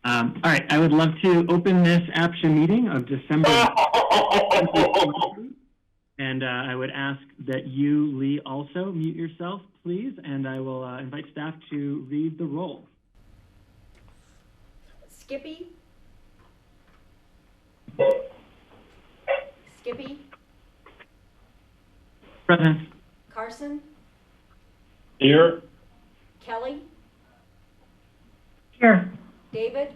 All right, I would love to open this APCHA meeting of December. And I would ask that you, Lee, also mute yourself, please, and I will invite staff to read the roll. Skippy? Skippy? Present. Carson? Here. Kelly? Here. David?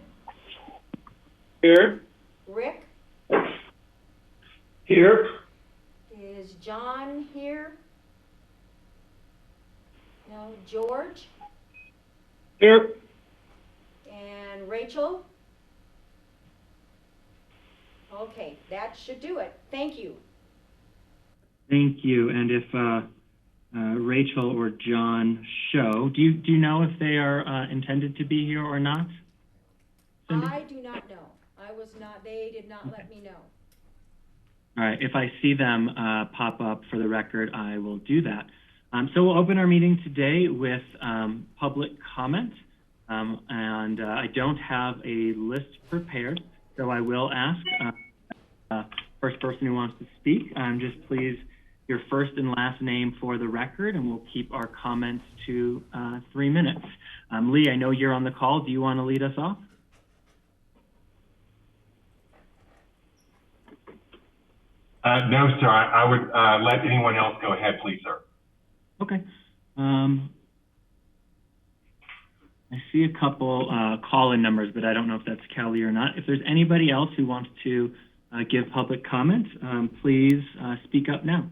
Here. Rick? Here. Is John here? No. George? Here. And Rachel? Okay, that should do it. Thank you. Thank you. And if Rachel or John show, do you know if they are intended to be here or not? Cindy? I do not know. They did not let me know. All right, if I see them pop up for the record, I will do that. So we'll open our meeting today with public comment. And I don't have a list prepared, so I will ask first person who wants to speak, just please your first and last name for the record, and we'll keep our comments to 3 minutes. Lee, I know you're on the call. Do you want to lead us off? No, sir. I would let anyone else go ahead, please, sir. Okay. I see a couple call-in numbers, but I don't know if that's Kelly or not. If there's anybody else who wants to give public comment, please speak up now.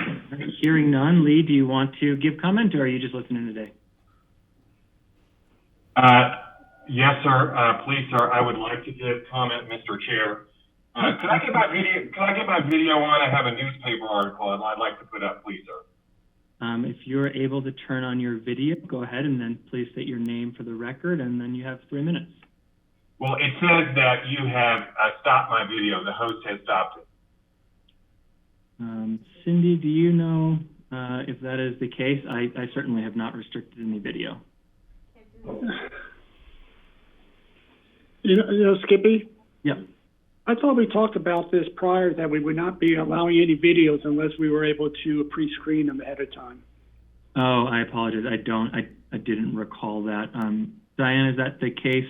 All right, hearing none, Lee, do you want to give comment, or are you just listening today? Yes, sir. Please, sir. I would like to give comment, Mr. Chair. Could I get my video? Could I get my video on? I have a newspaper article I'd like to put up, please, sir. If you're able to turn on your video, go ahead, and then please state your name for the record, and then you have 3 minutes. Well, it says that you have stopped my video. The host has stopped it. Cindy, do you know if that is the case? I certainly have not restricted any video. You know, Skippy? Yep. I thought we talked about this prior, that we would not be allowing any videos unless we were able to pre-screen them ahead of time. Oh, I apologize. I didn't recall that. Diane, is that the case?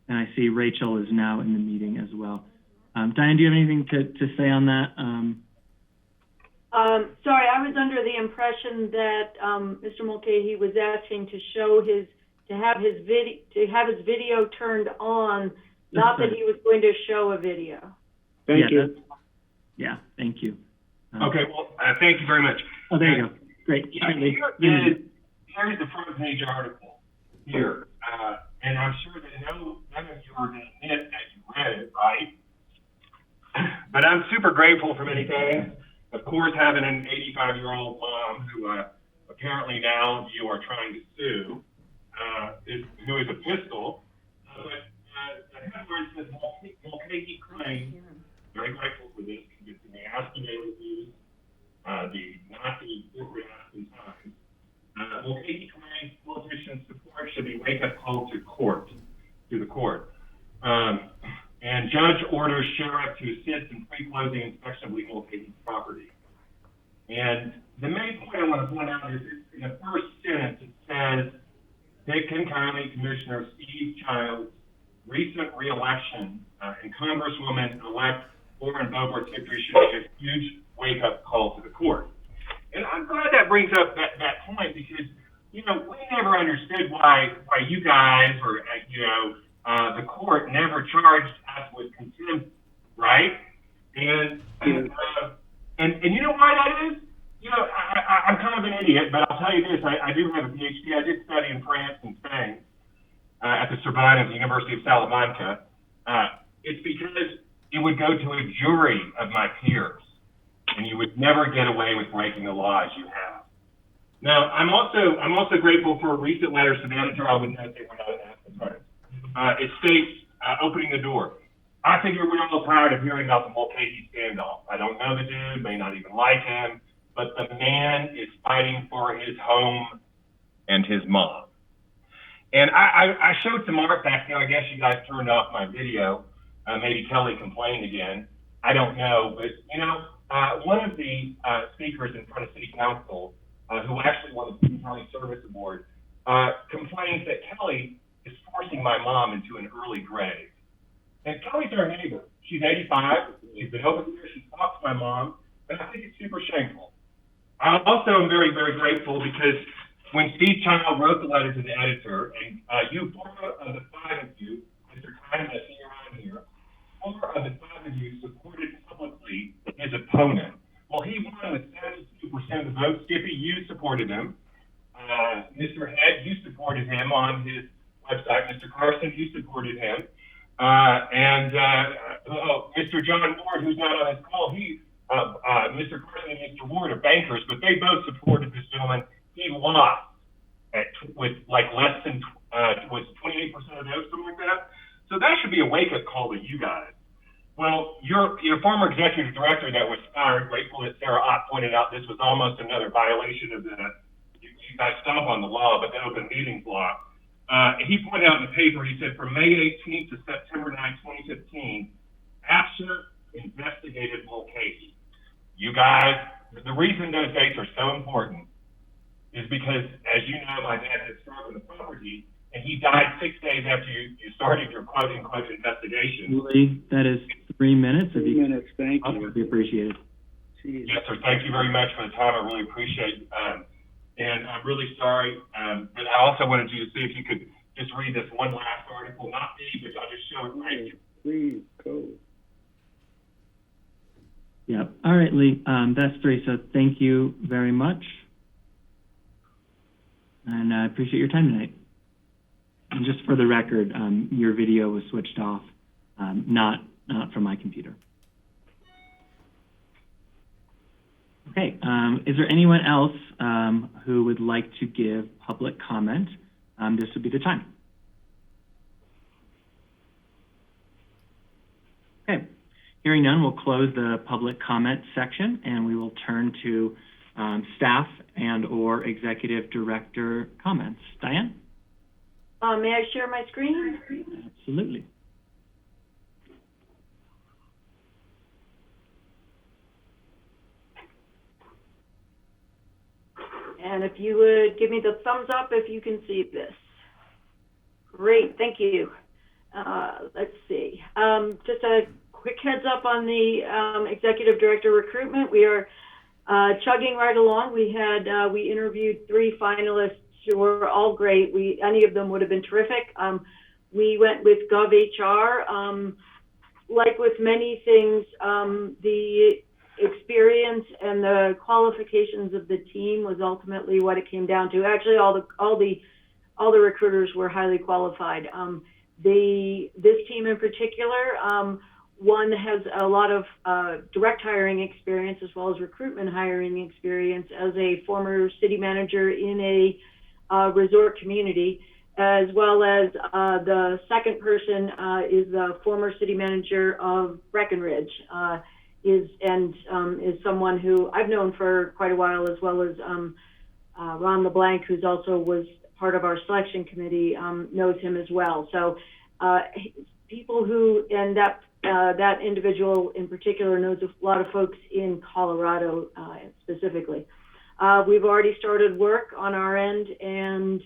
And I see Rachel is now in the meeting as well. Diane, do you have anything to say on that? Sorry, I was under the impression that Mr. Mulcahy was asking to have his video turned on, not that he was going to show a video. Thank you. Yeah, thank you. Okay, well, thank you very much. Oh, there you go. Great. Here's the front page article here. And I'm sure that none of you are going to admit that you read it, right? But I'm super grateful for many things. Of course, having an 85-year-old mom who apparently now you are trying to sue, who is a pistol. But the headline says Mulcahy claims, very grateful for this, because in the Aspen reviews, the Nazi Aspen Times, Mulcahy claims politicians' support should be wake-up call to the court. And judge orders sheriff to assist in pre-closing inspection of Lee Mulcahy's property. And the main point I want to point out is in the first sentence it says, Pitkin County Commissioner Steve Child's recent re-election and Congresswoman-elect Lauren Boebert's victory should be a huge wake-up call to the court. And I'm glad that brings up that point, because, you know, we never understood why you guys or, the court never charged us with contempt, right? And you know why that is? You know, I'm kind of an idiot, but I'll tell you this, I do have a PhD. I did study in France and Spain at the Sorbonne at the University of Salamanca. It's because it would go to a jury of my peers, and you would never get away with breaking the laws you have. Now, I'm also grateful for a recent letter Savannah Jarrell would note they were not an Aspen part. It states, opening the door. I figure we're all tired of hearing about the Mulcahy standoff. I don't know the dude, may not even like him, but the man is fighting for his home and his mom. And I showed some art back there. I guess you guys turned off my video. Maybe Kelly complained again. I don't know. But, you know, one of the speakers in front of City Council, who actually won the Pitkin County Service Award, complains that Kelly is forcing my mom into an early grave. And Kelly's our neighbor. She's 85. She's been over here. She's talked to my mom. And I think it's super shameful. I also am very, very grateful because when Steve Child wrote the letter to the editor, and you, 4 of the 5 of you, Mr. Time, I see you around here, 4 of the 5 of you supported publicly his opponent. Well, he won with 72% of the vote. Skippy, you supported him. Mr. Head, you supported him on his website. Mr. Carson, you supported him. Mr. John Ward, who's not on this call, Mr. Carson and Mr. Ward are bankers, but they both supported this gentleman. He lost with like less than was 28% of votes, something like that. So that should be a wake-up call to you guys. Well, your former executive director that was fired, grateful that Sarah Ott pointed out this was almost another violation of you guys stomp on the law, but the open meetings law. He pointed out in the paper, he said, from May 18th to September 9, 2015, APCHA investigated Mulcahy. You guys, the reason those dates are so important is because, as you know, my dad had struck on the property, and he died 6 days after you started your quote-unquote investigation. Lee, that is 3 minutes. 3 minutes, thank you. Would be appreciated. Jeez. Yes, sir. Thank you very much for the time. I really appreciate it. And I'm really sorry, but I also wanted you to see if you could just read this one last article, not me, but I'll just show it right. Please, go. Yep. All right, Lee. That's 3. So thank you very much. And I appreciate your time tonight. And just for the record, your video was switched off, not from my computer. Okay. Is there anyone else who would like to give public comment? This would be the time. Okay. Hearing none, we'll close the public comment section, and we will turn to staff and or executive director comments. Diane? May I share my screen? Absolutely. And if you would give me the thumbs up if you can see this. Great, thank you. Let's see. Just a quick heads up on the executive director recruitment. We are chugging right along. We interviewed 3 finalists who were all great. Any of them would have been terrific. We went with GovHR. Like with many things, the experience and the qualifications of the team was ultimately what it came down to. Actually, all the recruiters were highly qualified. This team in particular, one has a lot of direct hiring experience as well as recruitment hiring experience as a former city manager in a resort community, as well as the second person is the former city manager of Breckenridge, is someone who I've known for quite a while, as well as Ron LeBlanc, who's also was part of our selection committee, knows him as well. So people who, and that individual in particular knows a lot of folks in Colorado specifically. We've already started work on our end, and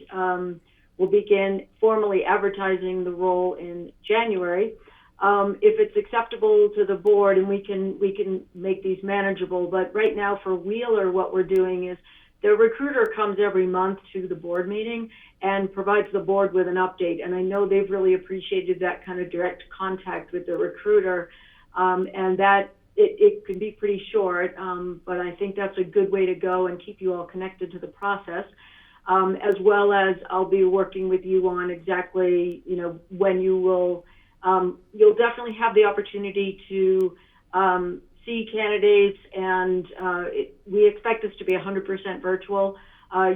we'll begin formally advertising the role in January. If it's acceptable to the board, and we can make these manageable, but right now for Wheeler, what we're doing is the recruiter comes every month to the board meeting and provides the board with an update. And I know they've really appreciated that kind of direct contact with the recruiter, and that it can be pretty short, but I think that's a good way to go and keep you all connected to the process. As well as I'll be working with you on exactly, when you will, you'll definitely have the opportunity to see candidates, and we expect this to be 100% virtual.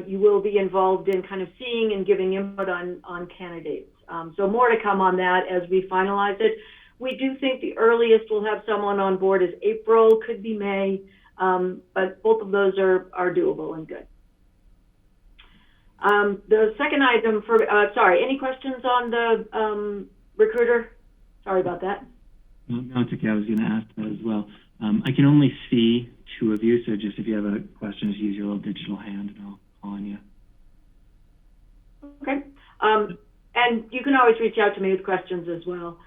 You will be involved in kind of seeing and giving input on candidates. So more to come on that as we finalize it. We do think the earliest we'll have someone on board is April, could be May, but both of those are doable and good. The second item for, sorry, any questions on the recruiter? Sorry about that. No, it's okay. I was going to ask that as well. I can only see two of you, so just if you have a question, just use your little digital hand and I'll call on you. Okay. And you can always reach out to me with questions as well.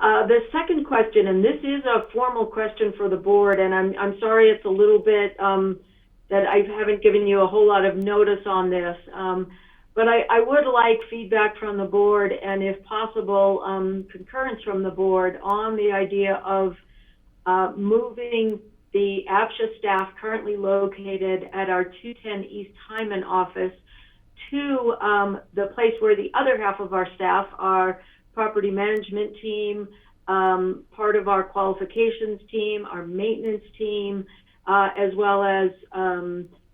The second question, and this is a formal question for the board, and I'm sorry it's a little bit that I haven't given you a whole lot of notice on this, but I would like feedback from the board and, if possible, concurrence from the board on the idea of moving the APCHA staff currently located at our 210 East Hyman office to the place where the other half of our staff, our property management team, part of our qualifications team, our maintenance team, as well as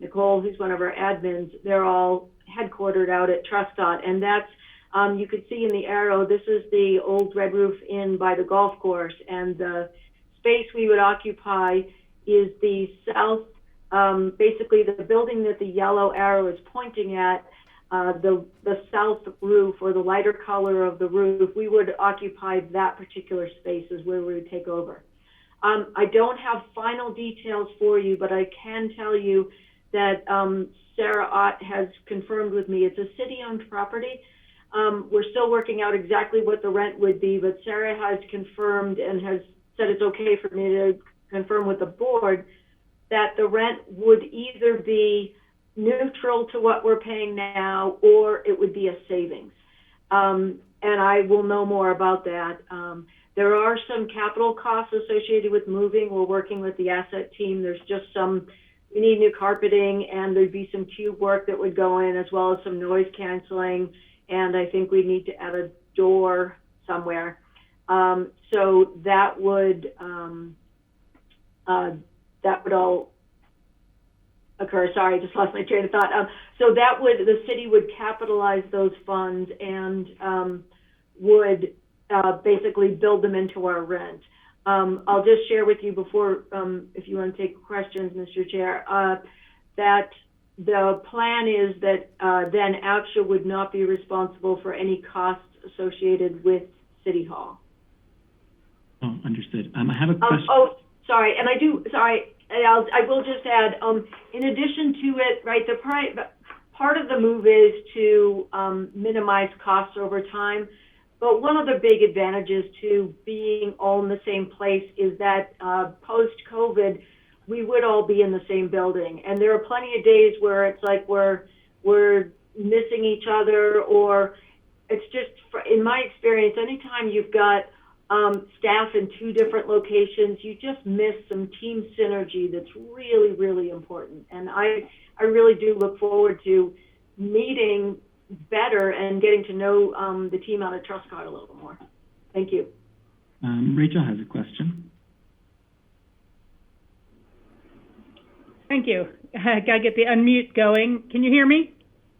Nicole, who's one of our admins, they're all headquartered out at Truscott. And that's, you could see in the arrow, this is the old Red Roof Inn by the golf course. And the space we would occupy is the south, basically the building that the yellow arrow is pointing at, the south roof, or the lighter color of the roof. We would occupy that particular space is where we would take over. I don't have final details for you, but I can tell you that Sarah Ott has confirmed with me it's a city-owned property. We're still working out exactly what the rent would be, but Sarah has confirmed and has said it's okay for me to confirm with the board that the rent would either be neutral to what we're paying now, or it would be a savings. And I will know more about that. There are some capital costs associated with moving. We're working with the asset team. There's just some, we need new carpeting, and there'd be some cube work that would go in, as well as some noise canceling. And I think we need to add a door somewhere. So that would all occur. Sorry, I just lost my train of thought. So that would, the city would capitalize those funds and would basically build them into our rent. I'll just share with you before, if you want to take questions, Mr. Chair, that the plan is that then APCHA would not be responsible for any costs associated with City Hall. Oh, understood. I have a question. Sorry, and I will just add, in addition to it, right, part of the move is to minimize costs over time. But one of the big advantages to being all in the same place is that post-COVID, we would all be in the same building. And there are plenty of days where it's like we're missing each other, or it's just, in my experience, anytime you've got staff in two different locations, you just miss some team synergy that's really, really important. And I really do look forward to meeting better and getting to know the team out at Truscott a little more. Thank you. Rachel has a question. Thank you. Gotta get the unmute going. Can you hear me?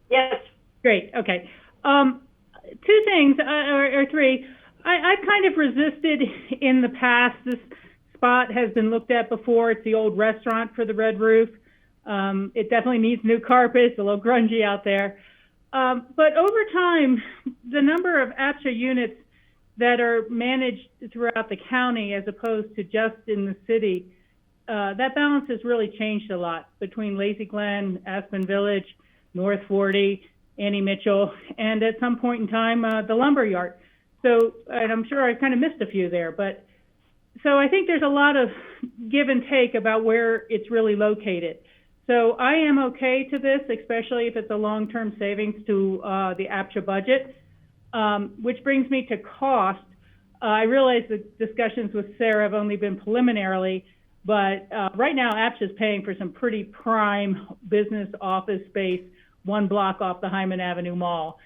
Yes. Great. Okay. Two things, or three. I've kind of resisted in the past. This spot has been looked at before. It's the old restaurant for the Red Roof. It definitely needs new carpet. It's a little grungy out there. But over time, the number of APCHA units that are managed throughout the county as opposed to just in the city, that balance has really changed a lot between Lazy Glen, Aspen Village, North 40, Annie Mitchell, and at some point in time, the lumber yard. So, and I'm sure I kind of missed a few there, but so I think there's a lot of give and take about where it's really located. So I am okay to this, especially if it's a long-term savings to the APCHA budget, which brings me to cost. I realize the discussions with Sarah have only been preliminarily, but right now APCHA is paying for some pretty prime business office space, one block off the Hyman Avenue Mall.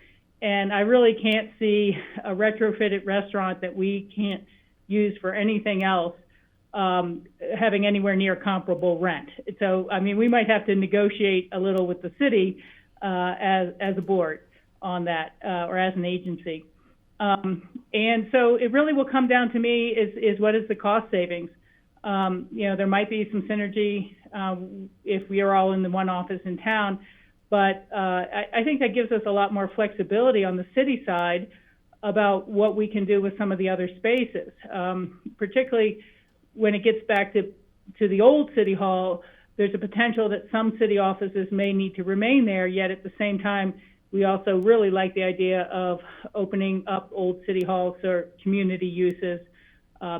And I really can't see a retrofitted restaurant that we can't use for anything else having anywhere near comparable rent. So, I mean, we might have to negotiate a little with the city as a board on that, or as an agency. And so it really will come down to me is what is the cost savings? You know, there might be some synergy if we are all in the one office in town, But I think that gives us a lot more flexibility on the city side about what we can do with some of the other spaces, particularly when it gets back to the old City Hall. There's a potential that some city offices may need to remain there, yet at the same time, we also really like the idea of opening up old City Halls for community uses,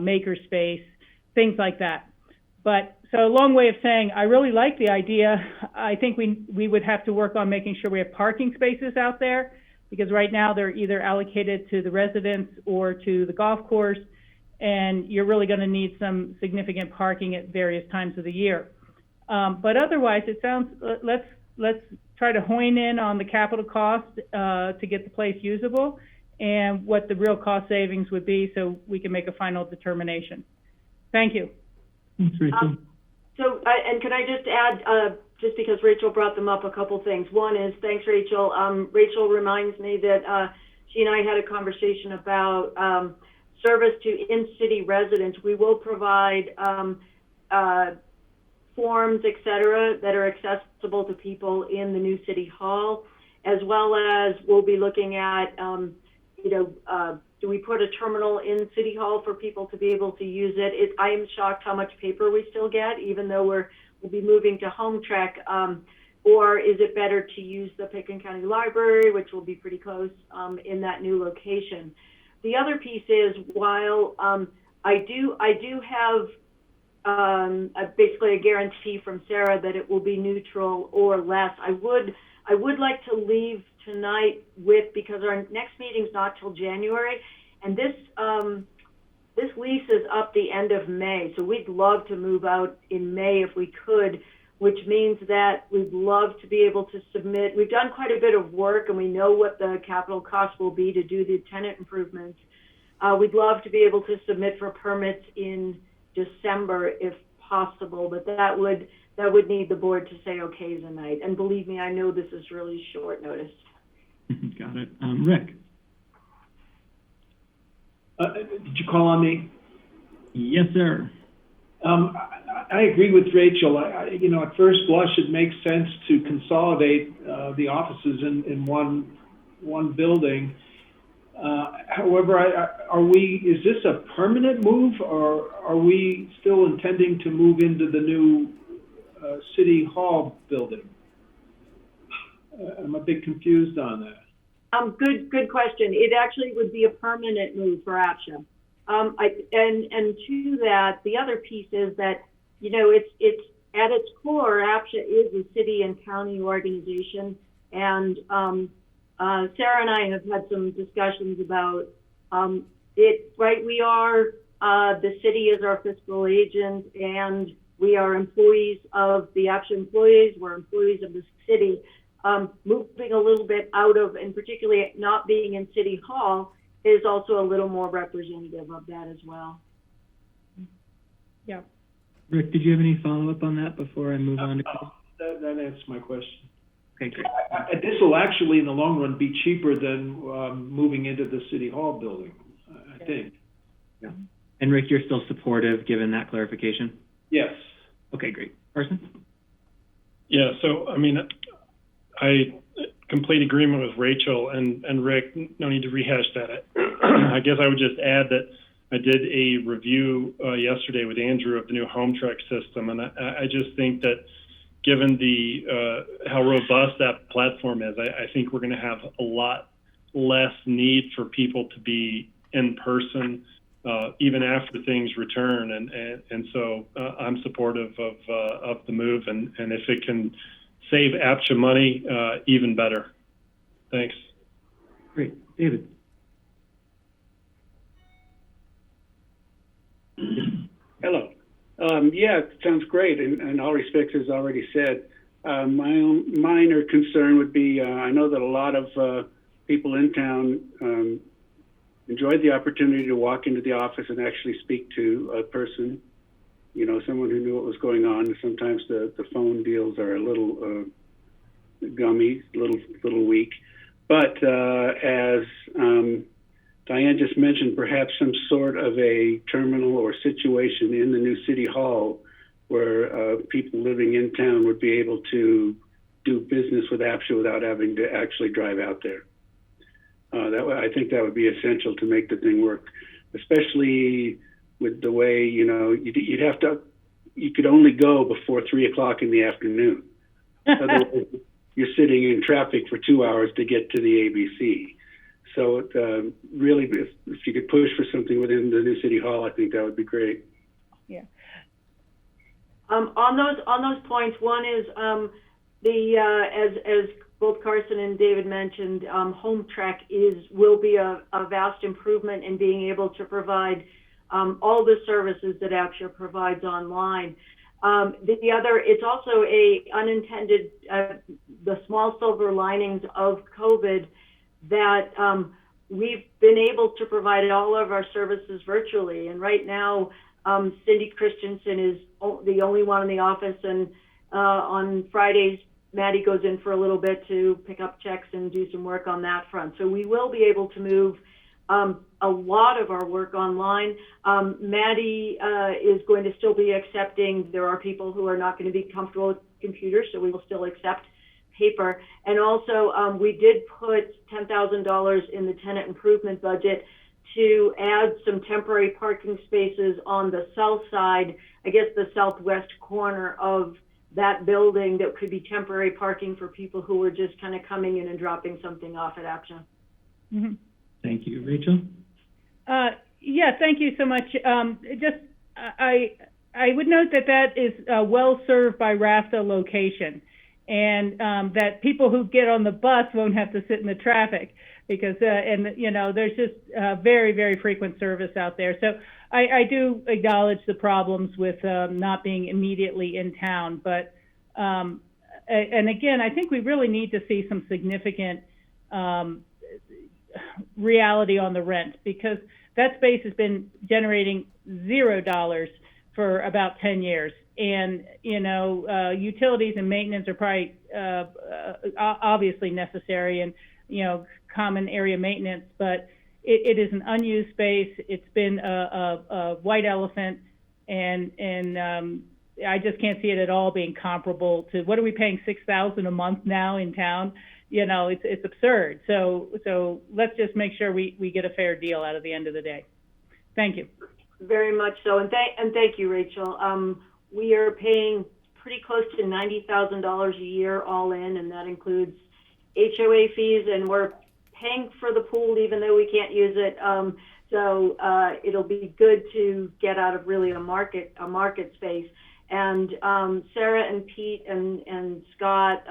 maker space, things like that. But so a long way of saying, I really like the idea. I think we would have to work on making sure we have parking spaces out there, because right now they're either allocated to the residents or to the golf course, and you're really going to need some significant parking at various times of the year. But otherwise, it sounds, let's try to hone in on the capital cost to get the place usable and what the real cost savings would be, so we can make a final determination. Thank you. Thanks, Rachel. And can I just add, just because Rachel brought them up, a couple things. One is, thanks, Rachel. Rachel reminds me that she and I had a conversation about service to in-city residents. We will provide forms, et cetera, that are accessible to people in the new City Hall, as well as we'll be looking at, do we put a terminal in City Hall for people to be able to use it? I am shocked how much paper we still get, even though we'll be moving to home track. Or is it better to use the Pitkin County Library, which will be pretty close in that new location? The other piece is, while I do have basically a guarantee from Sarah that it will be neutral or less, I would like to leave tonight with, because our next meeting's not till January, and this lease is up the end of May, so we'd love to move out in May if we could, which means that we'd love to be able to submit. We've done quite a bit of work, and we know what the capital cost will be to do the tenant improvements. We'd love to be able to submit for permits in December if possible, but that would need the board to say okay tonight. And believe me, I know this is really short notice. Got it. Rick? Did you call on me? Yes, sir. I agree with Rachel. At first blush, it makes sense to consolidate the offices in one building. However, is this a permanent move, or are we still intending to move into the new City Hall building? I'm a bit confused on that. Good question. It actually would be a permanent move for APCHA. And to that, the other piece is that, it's at its core, APCHA is a city and county organization, and Sarah and I have had some discussions about it, right? We are, the city is our fiscal agent, and we are employees of the APCHA employees, we're employees of the city. Moving a little bit out of, and particularly not being in City Hall, is also a little more representative of that as well. Yeah. Rick, did you have any follow-up on that before I move on to? That answers my question. Okay, great. This will actually, in the long run, be cheaper than moving into the City Hall building, I think. Yeah. And Rick, you're still supportive given that clarification? Yes. Okay, great. Carson? Yeah, so, I complete agreement with Rachel and Rick, no need to rehash that. I guess I would just add that I did a review yesterday with Andrew of the new home track system, and I just think that given the how robust that platform is, I think we're going to have a lot less need for people to be in person even after things return, and so I'm supportive of the move, and if it can save APCHA money, even better. Thanks. Great. David? Hello. Yeah, it sounds great, and in all respects, as already said. My own minor concern would be, I know that a lot of people in town enjoyed the opportunity to walk into the office and actually speak to a person, someone who knew what was going on. Sometimes the phone deals are a little gummy, a little weak. But as Diane just mentioned, perhaps some sort of a terminal or situation in the new City Hall where people living in town would be able to do business with APCHA without having to actually drive out there. I think that would be essential to make the thing work, especially with the way, you know, you could only go before 3 o'clock in the afternoon. Otherwise, you're sitting in traffic for 2 hours to get to the ABC. So really, if you could push for something within the new city hall, I think that would be great. Yeah. On those points, one is as both Carson and David mentioned, Home Track will be a vast improvement in being able to provide all the services that APCHA provides online. The other, it's also a unintended, the small silver linings of COVID that we've been able to provide all of our services virtually. And right now, Cindy Christensen is the only one in the office, and on Fridays, Maddie goes in for a little bit to pick up checks and do some work on that front. So we will be able to move a lot of our work online. Maddie is going to still be accepting. There are people who are not going to be comfortable with computers, so we will still accept paper. And also, we did put $10,000 in the tenant improvement budget to add some temporary parking spaces on the south side, I guess the southwest corner of that building, that could be temporary parking for people who were just kind of coming in and dropping something off at APCHA. Mm-hmm. Thank you. Rachel? Yeah, thank you so much. I would note that is well served by RAFTA location, and that people who get on the bus won't have to sit in the traffic because, and you know, there's just very, very frequent service out there. So I do acknowledge the problems with not being immediately in town, but and again, I think we really need to see some significant reality on the rent, because that space has been generating $0 for about 10 years. And, you know, utilities and maintenance are probably obviously necessary, and, you know, common area maintenance, but it is an unused space. It's been a white elephant, and I just can't see it at all being comparable to, what are we paying, $6,000 a month now in town? You know, it's absurd. So let's just make sure we get a fair deal out of the end of the day. Thank you. Very much so, and thank you, Rachel. We are paying pretty close to $90,000 a year all in, and that includes HOA fees, and we're paying for the pool even though we can't use it. So it'll be good to get out of really a market space. And Sarah and Pete and Scott,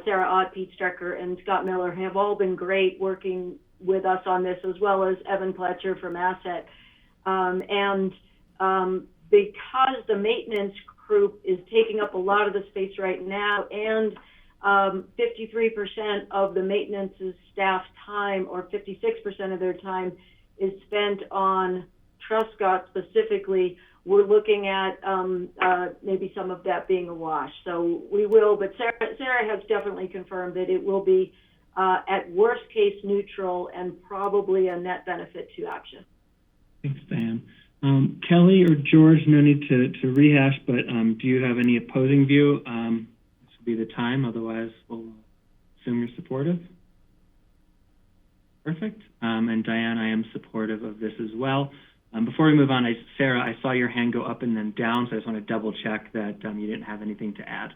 Sarah Ott, Pete Strecker, and Scott Miller have all been great working with us on this, as well as Evan Pletcher from Asset. Because the maintenance group is taking up a lot of the space right now, and 53% of the maintenance's staff time, or 56% of their time, is spent on Truscott specifically, we're looking at maybe some of that being a wash. So we will, but Sarah has definitely confirmed that it will be at worst case neutral and probably a net benefit to APCHA. Thanks, Diane. Kelly or George, no need to rehash, but do you have any opposing view? This will be the time, otherwise we'll assume you're supportive. Perfect. And Diane, I am supportive of this as well. Before we move on, Sarah, I saw your hand go up and then down, so I just want to double check that you didn't have anything to add.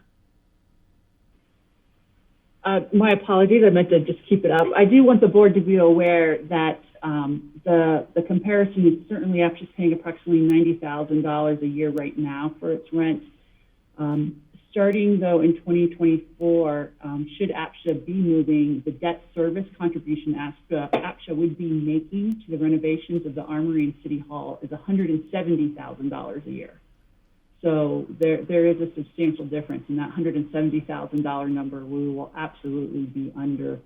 My apologies, I meant to just keep it up. I do want the board to be aware that the comparison is certainly APCHA paying approximately $90,000 a year right now for its rent. Starting though in 2024, should APCHA be moving, the debt service contribution APCHA would be making to the renovations of the Armory and City Hall is $170,000 a year. So there is a substantial difference, and that $170,000 number we will absolutely be under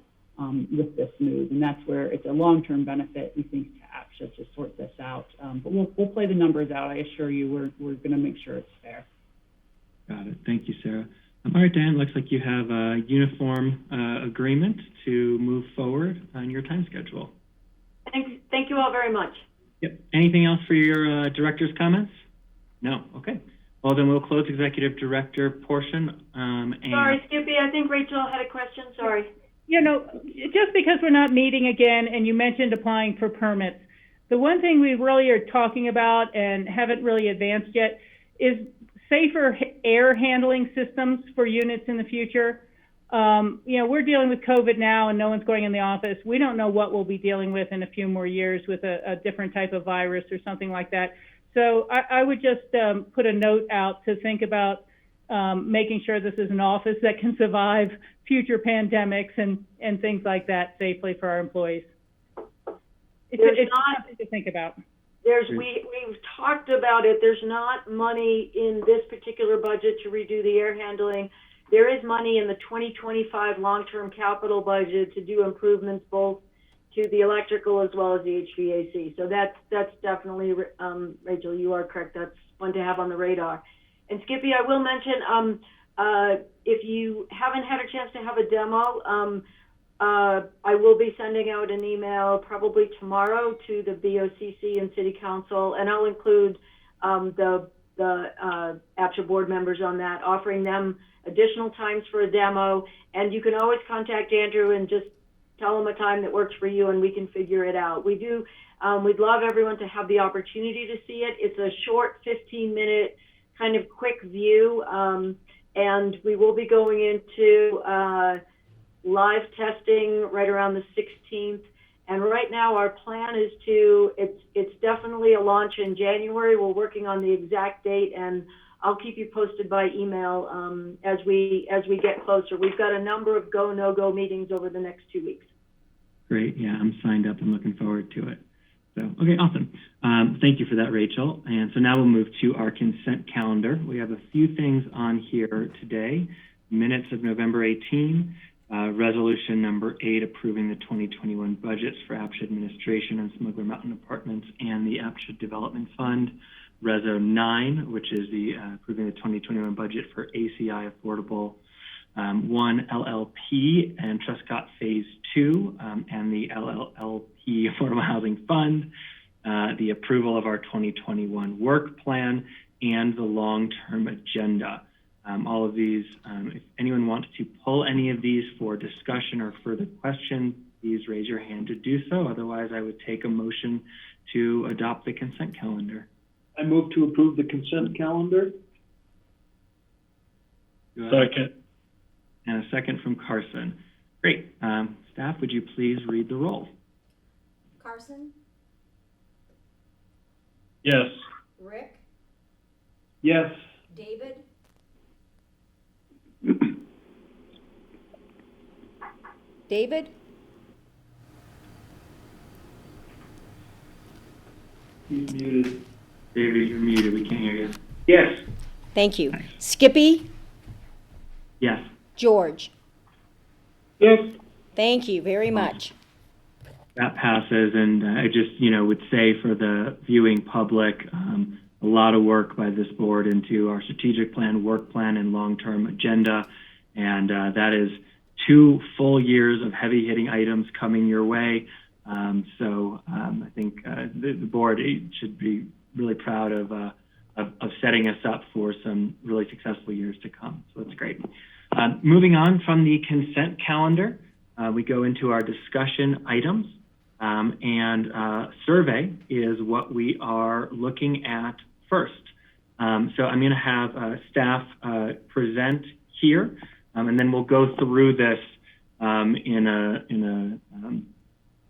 with this move, and that's where it's a long-term benefit, we think, to APCHA to sort this out. But we'll play the numbers out. I assure you, we're going to make sure it's fair. Got it. Thank you, Sarah. All right, Dan, looks like you have a uniform agreement to move forward on your time schedule. Thank you all very much. Yep. Anything else for your director's comments? No. Okay. Well, then we'll close executive director portion. And Sorry, Skippy, I think Rachel had a question, sorry. You know, just because we're not meeting again and you mentioned applying for permits, the one thing we really are talking about and haven't really advanced yet is safer air handling systems for units in the future. You know, we're dealing with COVID now and no one's going in the office. We don't know what we'll be dealing with in a few more years with a different type of virus or something like that. So I would just put a note out to think about making sure this is an office that can survive future pandemics and things like that safely for our employees. It's something to think about. We've talked about it. There's not money in this particular budget to redo the air handling. There is money in the 2025 long-term capital budget to do improvements both to the electrical as well as the HVAC. So that's definitely, Rachel, you are correct. That's one to have on the radar. And Skippy, I will mention, if you haven't had a chance to have a demo, I will be sending out an email probably tomorrow to the BOCC and City Council, and I'll include the APCHA board members on that, offering them additional times for a demo. And you can always contact Andrew and just tell him a time that works for you, and we can figure it out. We'd love everyone to have the opportunity to see it. It's a short 15-minute kind of quick view, and we will be going into live testing right around the 16th. And right now our plan is it's definitely a launch in January. We're working on the exact date, and I'll keep you posted by email as we get closer. We've got a number of go, no-go meetings over the next 2 weeks. great. Yeah, I'm signed up. I'm looking forward to it. So, okay, awesome. Thank you for that, Rachel. And so now we'll move to our consent calendar. We have a few things on here today. Minutes of November 18, resolution number 8, approving the 2021 budgets for APCHA administration and Smuggler Mountain Apartments and the APCHA Development Fund. Reso 9, which is the approving the 2021 budget for ACI Affordable 1 LLP and Truscott Phase 2 and the LLLP Affordable Housing Fund, the approval of our 2021 work plan, and the long-term agenda. All of these, if anyone wants to pull any of these for discussion or further questions, please raise your hand to do so. Otherwise, I would take a motion to adopt the consent calendar. I move to approve the consent calendar. Second. And a second from Carson. Great. Staff, would you please read the roll? Carson, Yes. Rick, Yes. David, David, He's muted. David, you're muted. We can't hear you. Yes. thank you. Skippy, Yes. George, Yes. thank you very much. That passes, and I just, would say for the viewing public, a lot of work by this board into our strategic plan, work plan, and long-term agenda, and that is 2 full years of heavy-hitting items coming your way. So I think the board should be really proud of setting us up for some really successful years to come. So that's great. Moving on from the consent calendar, we go into our discussion items, and survey is what we are looking at first. So I'm going to have staff present here, and then we'll go through this in a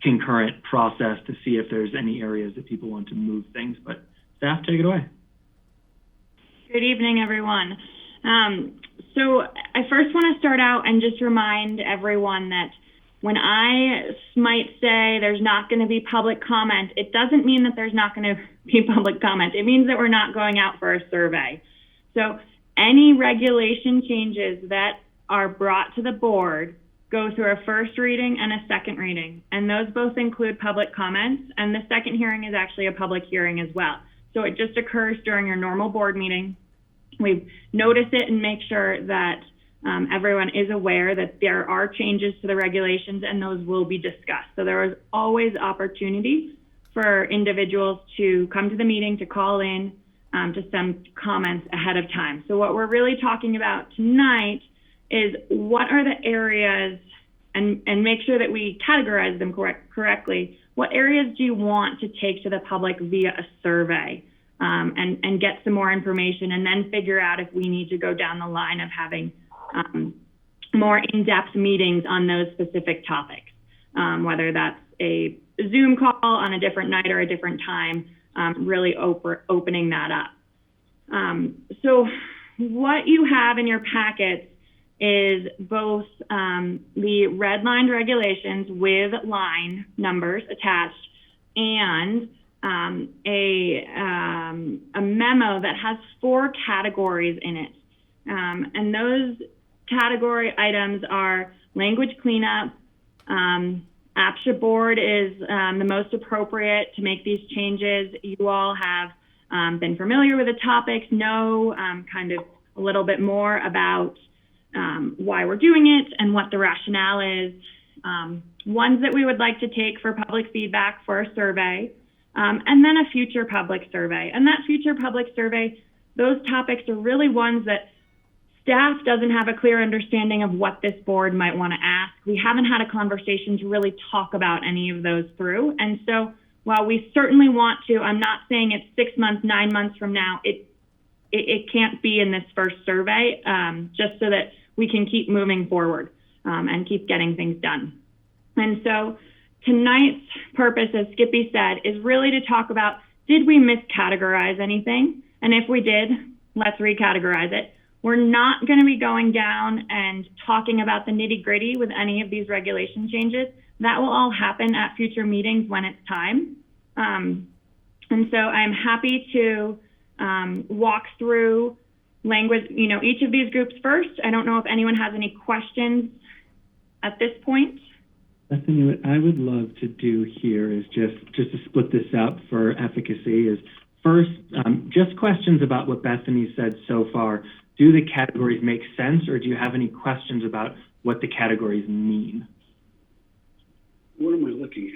concurrent process to see if there's any areas that people want to move things. But staff, take it away. Good evening, everyone. So I first want to start out and just remind everyone that when I might say there's not going to be public comment, it doesn't mean that there's not going to be public comment. It means that we're not going out for a survey. So any regulation changes that are brought to the board go through a first reading and a second reading. And those both include public comments. And the second hearing is actually a public hearing as well. So it just occurs during your normal board meeting. We notice it and make sure that everyone is aware that there are changes to the regulations and those will be discussed. So there is always opportunity for individuals to come to the meeting, to call in, to send comments ahead of time. So what we're really talking about tonight is what are the areas, and make sure that we categorize them correctly. What areas do you want to take to the public via a survey, and get some more information, and then figure out if we need to go down the line of having more in-depth meetings on those specific topics, whether that's a Zoom call on a different night or a different time, really opening that up. So what you have in your packets is both the redlined regulations with line numbers attached and a memo that has 4 categories in it. And those category items are language cleanup. APCHA board is the most appropriate to make these changes. You all have been familiar with the topics, know kind of a little bit more about why we're doing it and what the rationale is. Ones that we would like to take for public feedback for a survey, and then a future public survey. And that future public survey, those topics are really ones that staff doesn't have a clear understanding of what this board might want to ask. We haven't had a conversation to really talk about any of those through. And so while we certainly want to, I'm not saying it's 6 months, 9 months from now, it can't be in this first survey, just so that we can keep moving forward and keep getting things done. And so tonight's purpose, as Skippy said, is really to talk about, did we miscategorize anything? And if we did, let's recategorize it. We're not going to be going down and talking about the nitty-gritty with any of these regulation changes. That will all happen at future meetings when it's time. And so I'm happy to walk through language, each of these groups first. I don't know if anyone has any questions at this point. Bethany, what I would love to do here is just to split this up for efficacy is first, just questions about what Bethany said so far. Do the categories make sense, or do you have any questions about what the categories mean? What am I looking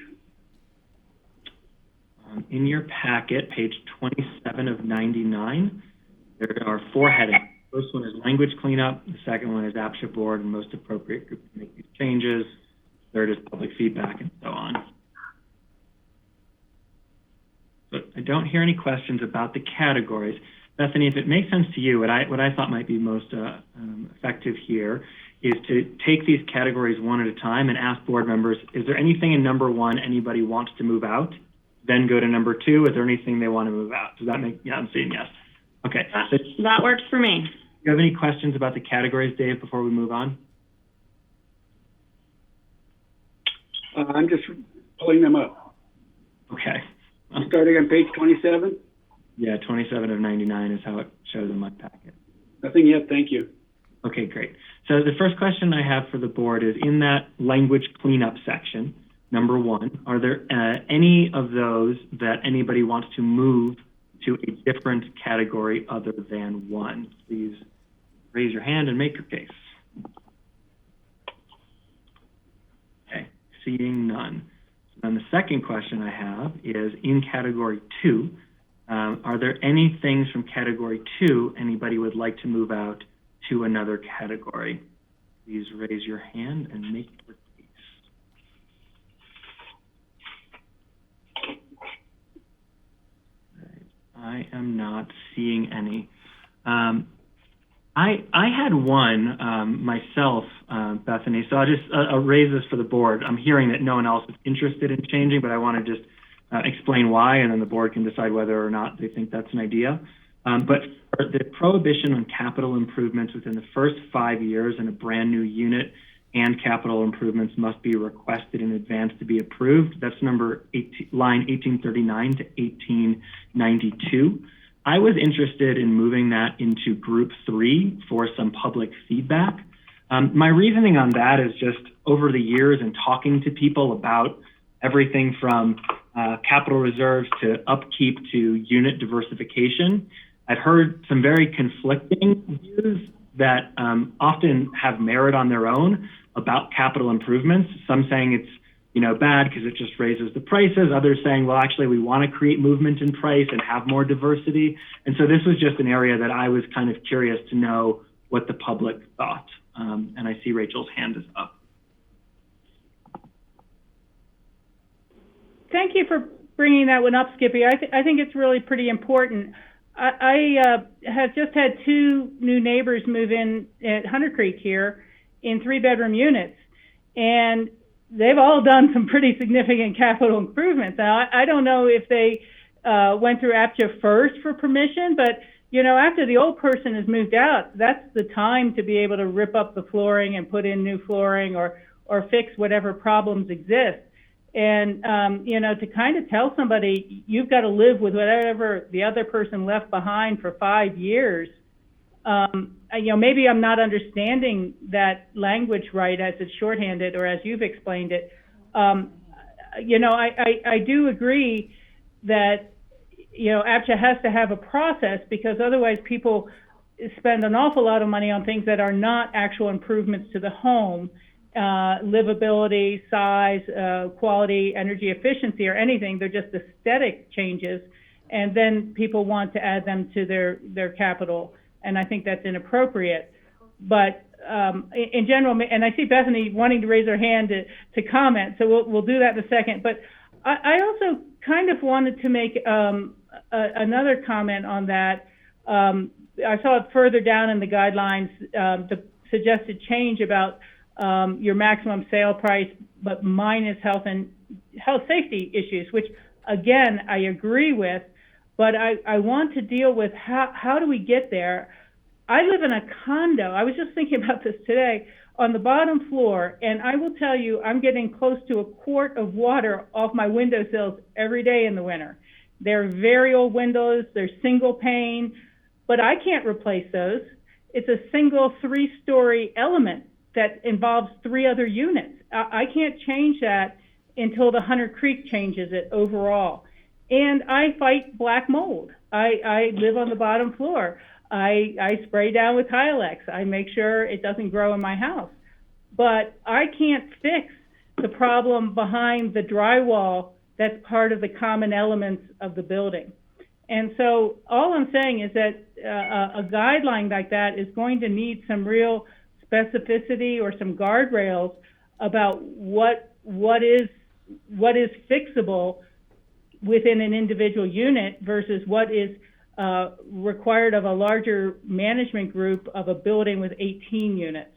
at? In your packet, page 27 of 99, there are 4 headings. The first one is language cleanup. The second one is APCHA board and most appropriate group to make these changes. Third is public feedback, and so on. But I don't hear any questions about the categories. Bethany, if it makes sense to you, what I thought might be most effective here is to take these categories one at a time and ask board members, is there anything in number 1 anybody wants to move out? Then go to number 2, is there anything they want to move out? Does that make, yeah, I'm saying yes. Okay. That works for me. Do you have any questions about the categories, Dave, before we move on? I'm just pulling them up. Okay. Starting on page 27? Yeah, 27 of 99 is how it shows in my packet. Nothing yet, thank you. Okay, great. So the first question I have for the board is in that language cleanup section, number 1, are there any of those that anybody wants to move to a different category other than 1? Please raise your hand and make your case. Okay, seeing none. So then the second question I have is in category 2, are there any things from category 2 anybody would like to move out to another category? Please raise your hand and make your case. Right. I am not seeing any. I had one myself, Bethany, so I'll raise this for the board. I'm hearing that no one else is interested in changing, but I want to just explain why, and then the board can decide whether or not they think that's an idea. But the prohibition on capital improvements within the first 5 years in a brand new unit and capital improvements must be requested in advance to be approved. That's number 18, line 1839 to 1892. I was interested in moving that into group 3 for some public feedback. My reasoning on that is just over the years and talking to people about everything from capital reserves to upkeep to unit diversification. I've heard some very conflicting views that often have merit on their own about capital improvements. Some saying it's bad because it just raises the prices. Others saying, well, actually, we want to create movement in price and have more diversity. And so this was just an area that I was kind of curious to know what the public thought. And I see Rachel's hand is up. Thank you for bringing that one up, Skippy. I think it's really pretty important. I have just had 2 new neighbors move in at Hunter Creek here in 3-bedroom units, and they've all done some pretty significant capital improvements. Now, I don't know if they went through APCHA first for permission, but after the old person has moved out, that's the time to be able to rip up the flooring and put in new flooring or fix whatever problems exist. And, to kind of tell somebody you've got to live with whatever the other person left behind for 5 years, maybe I'm not understanding that language right as it's shorthanded or as you've explained it. I do agree that, APCHA has to have a process, because otherwise people spend an awful lot of money on things that are not actual improvements to the home. Livability, size, quality, energy efficiency, or anything. They're just aesthetic changes, and then people want to add them to their capital, and I think that's inappropriate. But in general, and I see Bethany wanting to raise her hand to comment, so we'll do that in a second. But I also kind of wanted to make another comment on that. I saw it further down in the guidelines, the suggested change about your maximum sale price, but minus health safety issues, which again, I agree with, but I want to deal with how do we get there? I live in a condo. I was just thinking about this today on the bottom floor, and I will tell you, I'm getting close to a quart of water off my windowsills every day in the winter. They're very old windows. They're single pane, but I can't replace those. It's a single 3-story element that involves 3 other units. I can't change that until the Hunter Creek changes it overall. And I fight black mold. I live on the bottom floor. I spray down with Tilex. I make sure it doesn't grow in my house. But I can't fix the problem behind the drywall that's part of the common elements of the building. And so all I'm saying is that a guideline like that is going to need some real specificity or some guardrails about what is fixable within an individual unit versus what is required of a larger management group of a building with 18 units.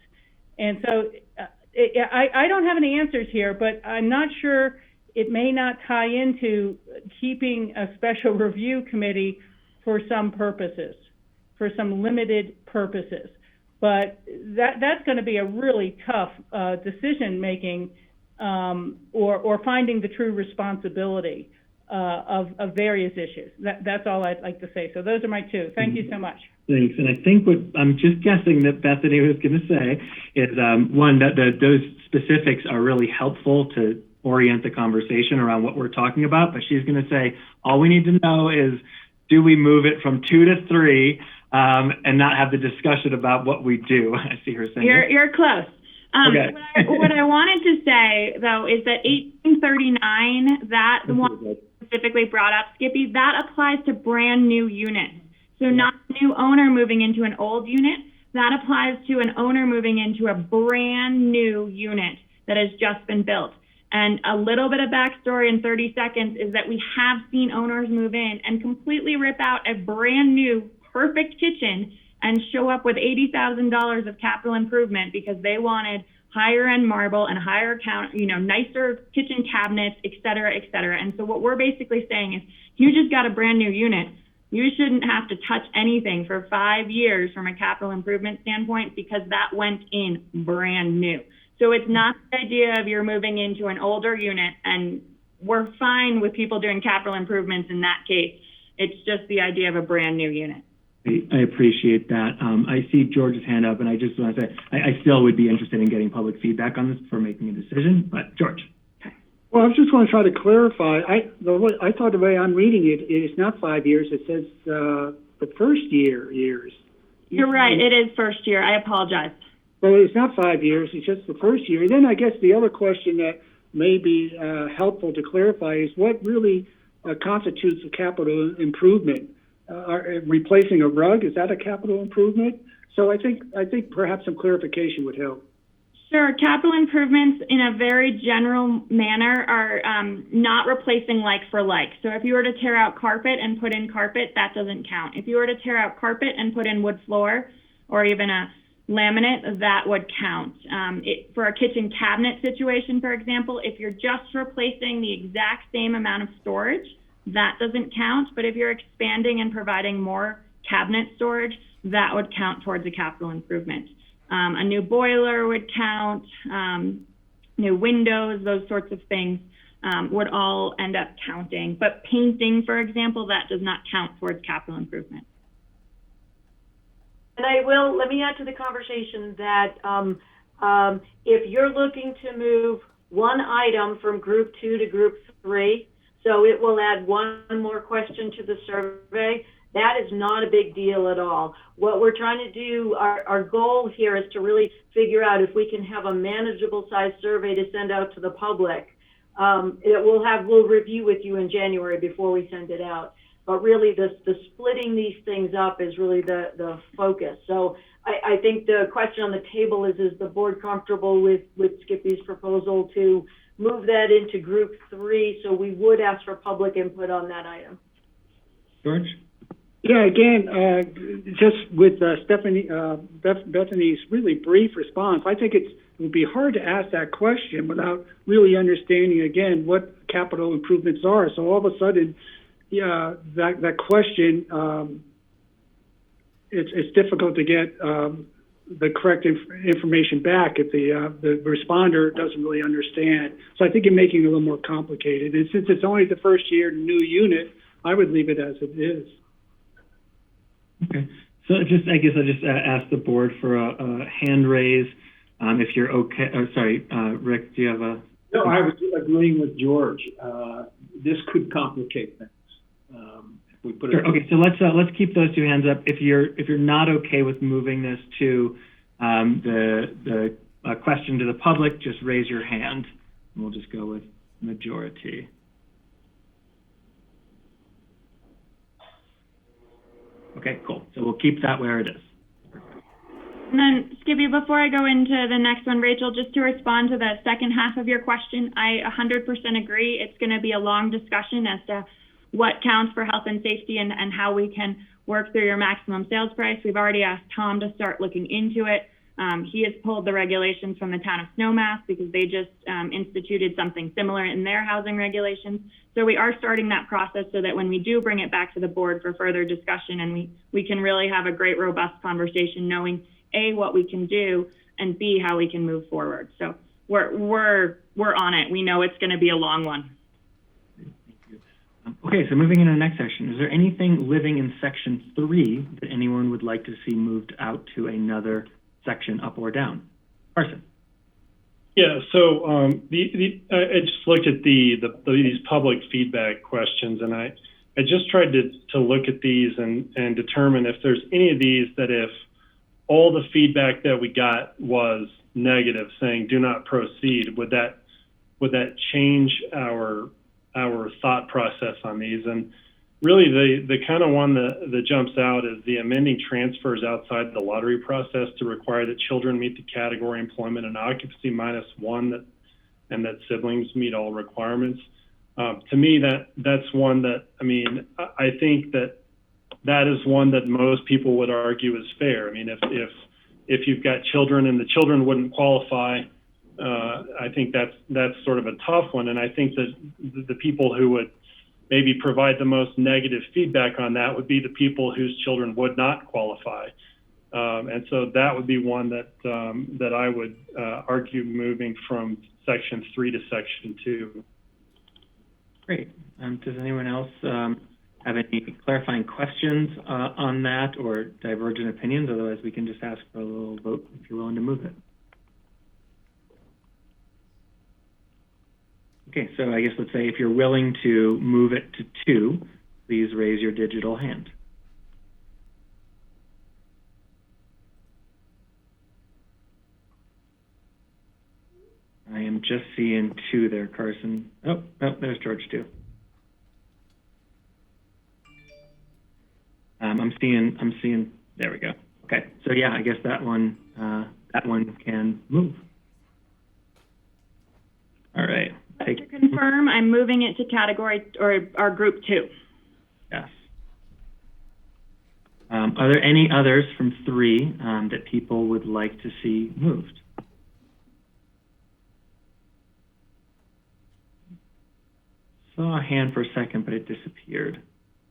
And so I don't have any answers here, but I'm not sure, it may not tie into keeping a special review committee for some purposes, for some limited purposes. But that's going to be a really tough decision-making or finding the true responsibility of various issues. That's all I'd like to say. So those are my 2. Thank you so much. Thanks. And I think what I'm just guessing that Bethany was going to say is, one, that those specifics are really helpful to orient the conversation around what we're talking about. But she's going to say, all we need to know is, do we move it from 2 to 3 and not have the discussion about what we do? I see her saying You're close. Okay. What I wanted to say, though, is that 1839, that one specifically brought up, Skippy, that applies to brand new units. So not a new owner moving into an old unit. That applies to an owner moving into a brand new unit that has just been built. And a little bit of backstory in 30 seconds is that we have seen owners move in and completely rip out a brand new, perfect kitchen and show up with $80,000 of capital improvement because they wanted higher end marble and higher nicer kitchen cabinets, et cetera, et cetera. And so what we're basically saying is, you just got a brand new unit. You shouldn't have to touch anything for 5 years from a capital improvement standpoint because that went in brand new. So it's not the idea of you're moving into an older unit, and we're fine with people doing capital improvements in that case. It's just the idea of a brand new unit. I appreciate that. I see George's hand up, and I just want to say I still would be interested in getting public feedback on this before making a decision. But George. Well, I just want to try to clarify. I thought the way I'm reading it, it's not 5 years. It says the first years. You're right. It is first year. I apologize. Well, it's not 5 years. It's just the first year. And then I guess the other question that may be helpful to clarify is what really constitutes a capital improvement. Replacing a rug, is that a capital improvement? So I think perhaps some clarification would help. Sure. Capital improvements in a very general manner are not replacing like for like. So if you were to tear out carpet and put in carpet, that doesn't count. If you were to tear out carpet and put in wood floor or even a laminate, that would count. For a kitchen cabinet situation, for example, if you're just replacing the exact same amount of storage, that doesn't count. But if you're expanding and providing more cabinet storage, that would count towards a capital improvement. A new boiler would count, new windows, those sorts of things would all end up counting. But painting, for example, that does not count towards capital improvement. And let me add to the conversation that if you're looking to move one item from group 2 to group 3, so it will add one more question to the survey, that is not a big deal at all. What we're trying to do, our goal here is to really figure out if we can have a manageable size survey to send out to the public. We'll review with you in January before we send it out. But really the splitting these things up is really the focus. So I think the question on the table is the board comfortable with Skippy's proposal to move that into group 3? So we would ask for public input on that item. George? Yeah, again, just with Bethany's really brief response, I think it would be hard to ask that question without really understanding, again, what capital improvements are. So all of a sudden, that question, it's difficult to get the correct information back if the responder doesn't really understand. So I think you're making it a little more complicated. And since it's only the first year new unit, I would leave it as it is. Okay. So I guess I'll just ask the board for a hand raise if you're okay. Oh, sorry, Rick, do you have a? No, I was agreeing with George. This could complicate things. If we put Sure. Okay, so let's keep those two hands up. If you're not okay with moving this to the question to the public, just raise your hand, and we'll just go with majority. Okay, cool. So we'll keep that where it is. And then, Skippy, before I go into the next one, Rachel, just to respond to the second half of your question, I 100% agree. It's going to be a long discussion as to what counts for health and safety and how we can work through your maximum sales price. We've already asked Tom to start looking into it. He has pulled the regulations from the town of Snowmass because they just instituted something similar in their housing regulations. So we are starting that process so that when we do bring it back to the board for further discussion and we can really have a great, robust conversation knowing A, what we can do, and B, how we can move forward. So we're on it. We know it's going to be a long one. Thank you. Okay, so moving into the next section, is there anything living in section 3 that anyone would like to see moved out to another section, up or down? Carson. Yeah, so I just looked at these public feedback questions, and I just tried to look at these and determine if there's any of these that if all the feedback that we got was negative, saying do not proceed, would that change our thought process on these? And really the kind of one that jumps out is the amending transfers outside the lottery process to require that children meet the category employment and occupancy -1 and that siblings meet all requirements. To me, that's one that, I mean, I think that is one that most people would argue is fair. I mean, if you've got children and the children wouldn't qualify, I think that's sort of a tough one. And I think that the people who would maybe provide the most negative feedback on that would be the people whose children would not qualify. And so that would be one that I would argue moving from section 3 to section 2. Great. Does anyone else have any clarifying questions on that or divergent opinions? Otherwise, we can just ask for a little vote if you're willing to move it. Okay, so I guess let's say if you're willing to move it to 2, please raise your digital hand. I am just seeing 2 there, Carson. Oh, there's George too. I'm seeing, there we go. Okay, so yeah, I guess that one can move. All right. To confirm, I'm moving it to category or our group 2. Yes. Are there any others from 3 that people would like to see moved? Saw a hand for a second, but it disappeared.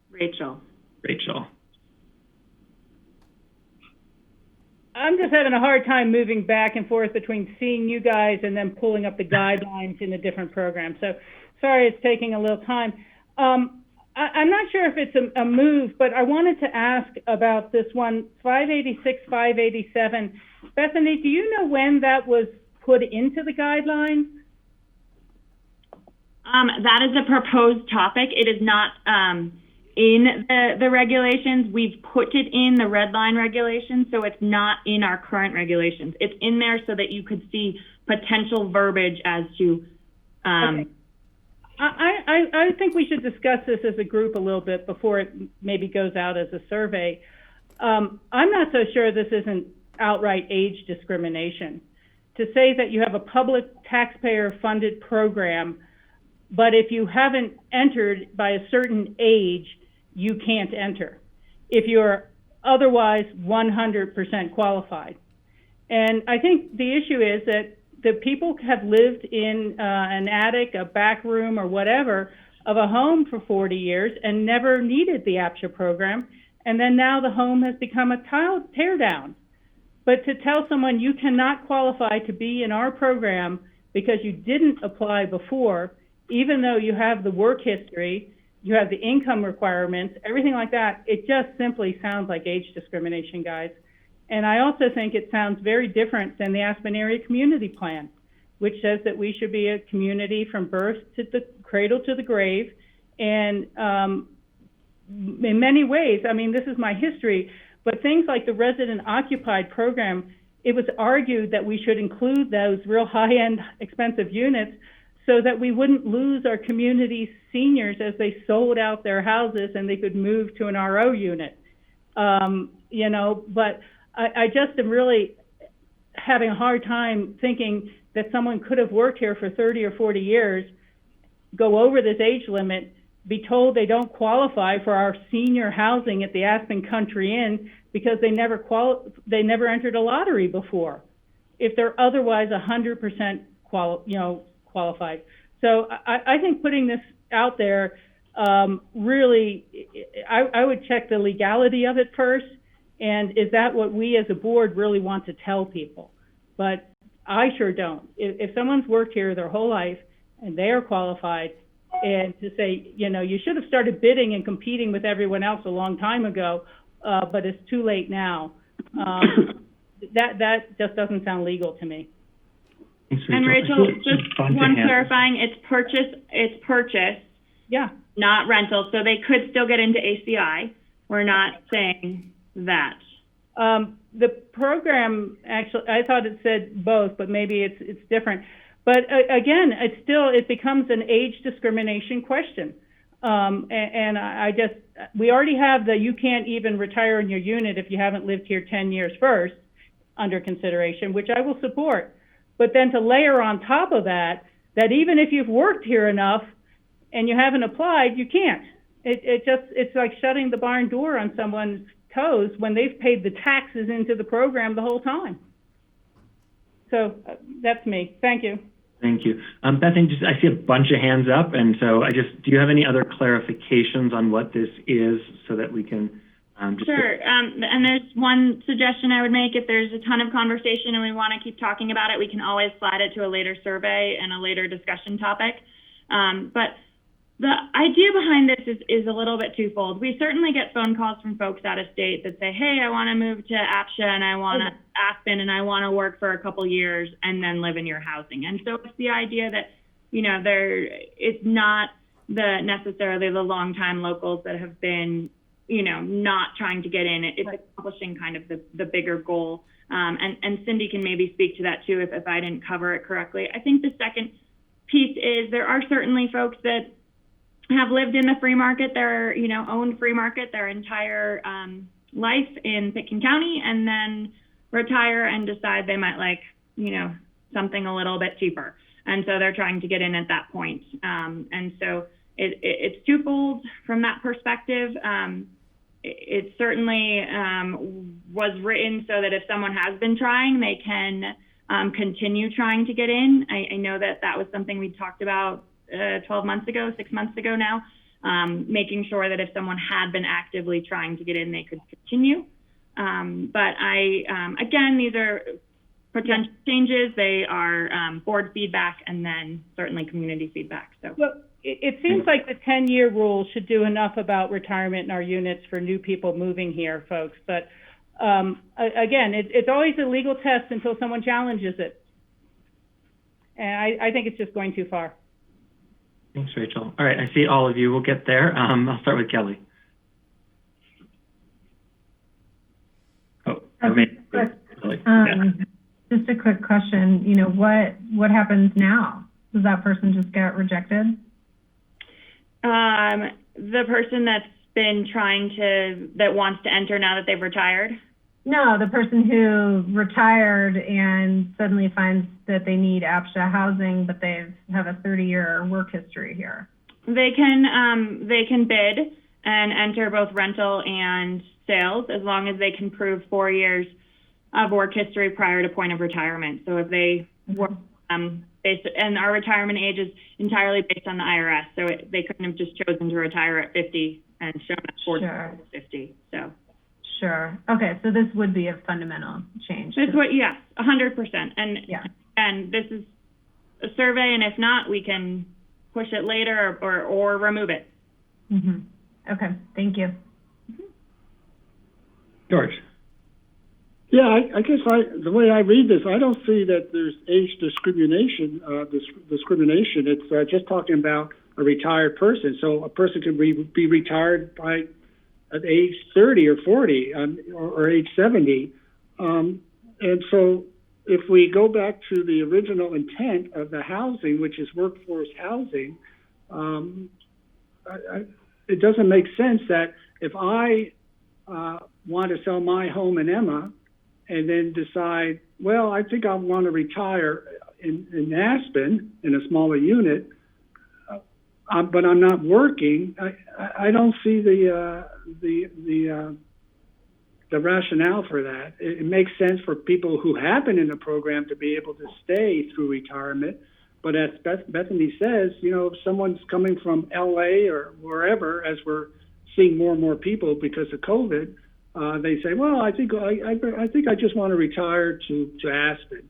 Rachel. Rachel. I'm just having a hard time moving back and forth between seeing you guys and then pulling up the guidelines in a different program. So sorry it's taking a little time. I'm not sure if it's a move, but I wanted to ask about this one, 586, 587. Bethany, do you know when that was put into the guidelines? That is a proposed topic. It is not in the regulations. We've put it in the red line regulations, so it's not in our current regulations. It's in there so that you could see potential verbiage as to. Okay. I think we should discuss this as a group a little bit before it maybe goes out as a survey. I'm not so sure this isn't outright age discrimination. To say that you have a public taxpayer-funded program, but if you haven't entered by a certain age, you can't enter if you're otherwise 100% qualified. And I think the issue is that the people have lived in an attic, a back room, or whatever of a home for 40 years and never needed the APCHA program, and then now the home has become a tear down. But to tell someone you cannot qualify to be in our program because you didn't apply before, even though you have the work history, you have the income requirements, everything like that, it just simply sounds like age discrimination, guys. And I also think it sounds very different than the Aspen Area Community Plan, which says that we should be a community from birth to the cradle to the grave. And in many ways, I mean, this is my history, but things like the resident occupied program, it was argued that we should include those real high-end expensive units so that we wouldn't lose our community's seniors as they sold out their houses and they could move to an RO unit. You know, but I just am really having a hard time thinking that someone could have worked here for 30 or 40 years, go over this age limit, be told they don't qualify for our senior housing at the Aspen Country Inn because they never entered a lottery before, if they're otherwise 100% qualified. So I think putting this out there really, I would check the legality of it first. And is that what we as a board really want to tell people? But I sure don't. If someone's worked here their whole life and they are qualified, and to say, you know, you should have started bidding and competing with everyone else a long time ago, but it's too late now. That just doesn't sound legal to me. Thanks, And Rachel, just one clarifying, it's purchase, yeah, not rental. So they could still get into ACI. We're not saying that. The program, actually, I thought it said both, but maybe it's different. But again, it becomes an age discrimination question. And we already have you can't even retire in your unit if you haven't lived here 10 years first under consideration, which I will support. But then to layer on top of that even if you've worked here enough and you haven't applied, you can't. It's like shutting the barn door on someone's toes when they've paid the taxes into the program the whole time. So that's me. Thank you. Thank you. Bethany, I see a bunch of hands up, and so do you have any other clarifications on what this is so that we can Sure. And there's one suggestion I would make. If there's a ton of conversation and we want to keep talking about it, we can always slide it to a later survey and a later discussion topic. But the idea behind this is a little bit twofold. We certainly get phone calls from folks out of state that say, hey, I want to move to APCHA and I want to Aspen and I want to work for a couple years and then live in your housing. And so it's the idea that, you know, it's not necessarily the longtime locals that have been, you know, not trying to get in. It's accomplishing kind of the bigger goal And Cindy can maybe speak to that too if I didn't cover it correctly. I think the second piece is there are certainly folks that have lived in the free market, owned free market their entire life in Pitkin County, and then retire and decide they might like, something a little bit cheaper. And so they're trying to get in at that point. And so it's twofold from that perspective. It certainly was written so that if someone has been trying, they can continue trying to get in. I know that was something we talked about 12 months ago, 6 months ago now, making sure that if someone had been actively trying to get in, they could continue. But again, these are potential changes. They are board feedback and then certainly community feedback. So. Well, it seems like the 10-year rule should do enough about retirement in our units for new people moving here, folks. But again, it's always a legal test until someone challenges it. And I think it's just going too far. Thanks, Rachel. All right, I see all of you. We'll get there. I'll start with Kelly. Just a quick question. What happens now? Does that person just get rejected? The person that's been that wants to enter now that they've retired? No, the person who retired and suddenly finds that they need APCHA housing, but they have a 30-year work history here. They can bid and enter both rental and sales as long as they can prove 4 years of work history prior to point of retirement. So if they work and our retirement age is entirely based on the IRS, so they couldn't have just chosen to retire at 50 and shown up 40 Sure. 50. So. Sure. Okay, so this would be a fundamental change. Yes, 100%. And this is a survey, and if not, we can push it later or remove it. Mm-hmm. Okay, thank you. George. Yeah, I guess the way I read this, I don't see that there's age discrimination. Discrimination. It's just talking about a retired person. So a person can be retired at age 30 or 40 or age 70. And so if we go back to the original intent of the housing, which is workforce housing, it doesn't make sense that if I want to sell my home in Emma and then decide, well, I think I want to retire in Aspen in a smaller unit, but I'm not working, I don't see the rationale for that. It makes sense for people who have been in the program to be able to stay through retirement. But as Bethany says, if someone's coming from LA or wherever, as we're seeing more and more people because of COVID, they say, well, I think I just want to retire to Aspen.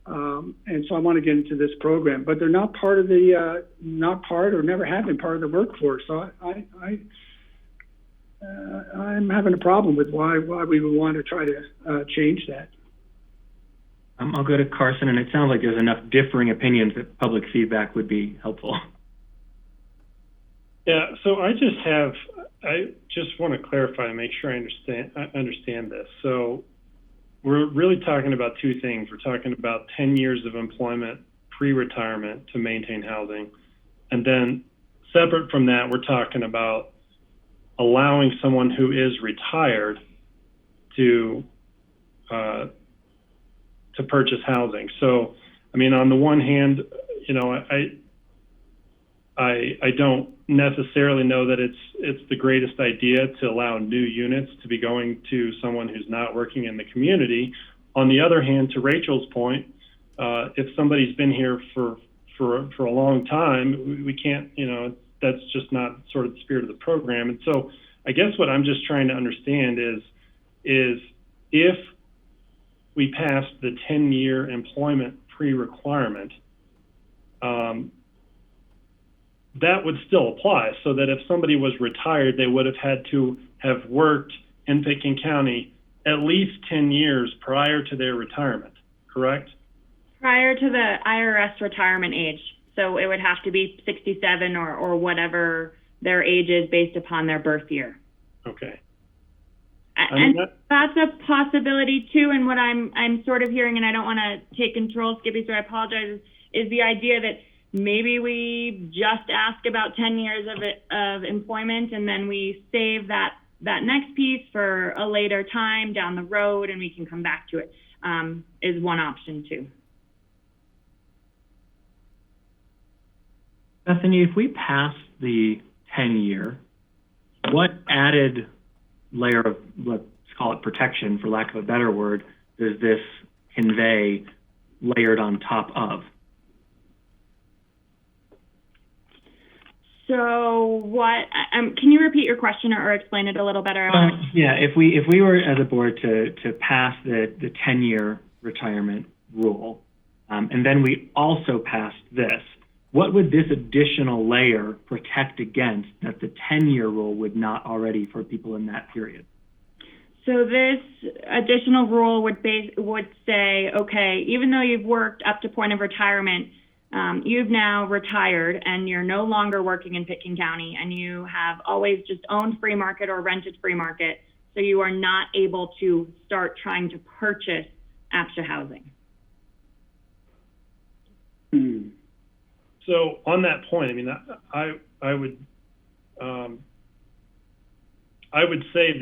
And so I want to get into this program, but they're not part of or never have been part of the workforce. So I'm having a problem with why we would want to try to change that. I'll go to Carson, and it sounds like there's enough differing opinions that public feedback would be helpful. Yeah, so I just want to clarify and make sure I understand this. So we're really talking about two things. We're talking about 10 years of employment pre-retirement to maintain housing. And then separate from that, we're talking about allowing someone who is retired to purchase housing. So, I mean, on the one hand, I don't necessarily know that it's the greatest idea to allow new units to be going to someone who's not working in the community. On the other hand, to Rachel's point, if somebody's been here for a long time, we can't, that's just not sort of the spirit of the program. And so I guess what I'm just trying to understand is if we pass the 10-year employment pre-requirement, that would still apply, so that if somebody was retired, they would have had to have worked in Pitkin County at least 10 years prior to their retirement, correct? Prior to the IRS retirement age. So it would have to be 67 or whatever their age is based upon their birth year. Okay. And that's a possibility too. And what I'm sort of hearing, and I don't want to take control, Skippy, so I apologize, is the idea that maybe we just ask about 10 years of employment, and then we save that next piece for a later time down the road, and we can come back to it. Is one option too. Bethany, if we pass the 10-year, what added layer of, let's call it protection, for lack of a better word, does this convey layered on top of? So what, can you repeat your question or explain it a little better? Yeah, if we were as a board to pass the 10-year retirement rule, and then we also passed this, what would this additional layer protect against that the 10-year rule would not already for people in that period? So this additional rule would say, okay, even though you've worked up to point of retirement, you've now retired and you're no longer working in Pitkin County, and you have always just owned free market or rented free market, so you are not able to start trying to purchase APCHA housing. So on that point, I mean, I would say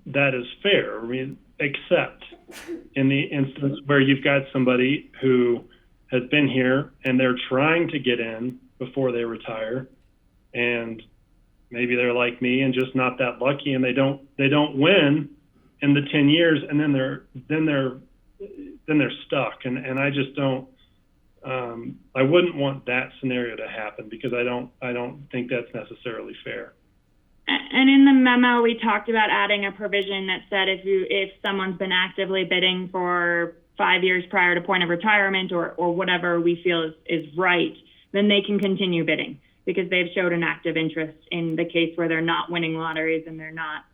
that is fair. I mean, except in the instance where you've got somebody who has been here and they're trying to get in before they retire, and maybe they're like me and just not that lucky, and they don't win in the 10 years, and then they're stuck, and I just don't. I wouldn't want that scenario to happen, because I don't think that's necessarily fair. And in the memo, we talked about adding a provision that said if someone's been actively bidding for 5 years prior to point of retirement or whatever we feel is right, then they can continue bidding, because they've showed an active interest in the case where they're not winning lotteries and they're not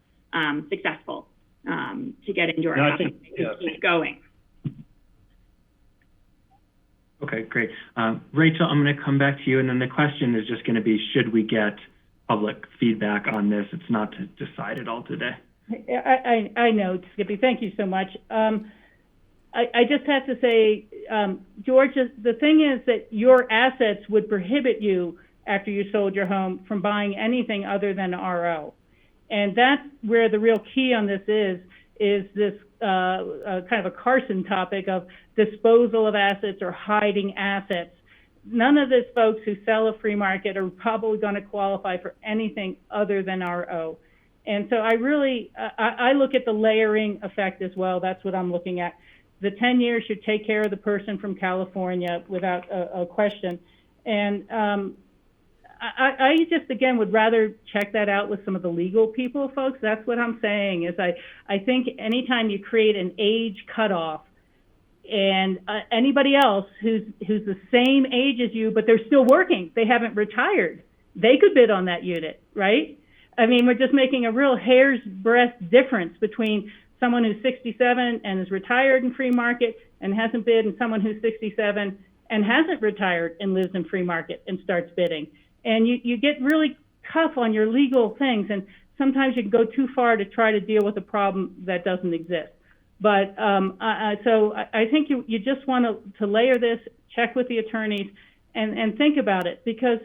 successful to get into our house. Keep going. Okay, great. Rachel, I'm going to come back to you, and then the question is just going to be, should we get public feedback on this? It's not to decide it all today. I know, Skippy. Thank you so much. I just have to say, George, the thing is that your assets would prohibit you, after you sold your home, from buying anything other than RO. And that's where the real key on this is this kind of a Carson topic of disposal of assets or hiding assets. None of these folks who sell a free market are probably going to qualify for anything other than RO. And so I really, I look at the layering effect as well. That's what I'm looking at. The 10 years should take care of the person from California without a question. And I just, again, would rather check that out with some of the legal people, folks. That's what I'm saying, is I think anytime you create an age cutoff, and anybody else who's the same age as you, but they're still working, they haven't retired, they could bid on that unit, right? I mean, we're just making a real hair's breadth difference between someone who's 67 and is retired in free market and hasn't bid, and someone who's 67 and hasn't retired and lives in free market and starts bidding. And you get really tough on your legal things, and sometimes you can go too far to try to deal with a problem that doesn't exist. But so I think you just want to layer this, check with the attorneys, and think about it, because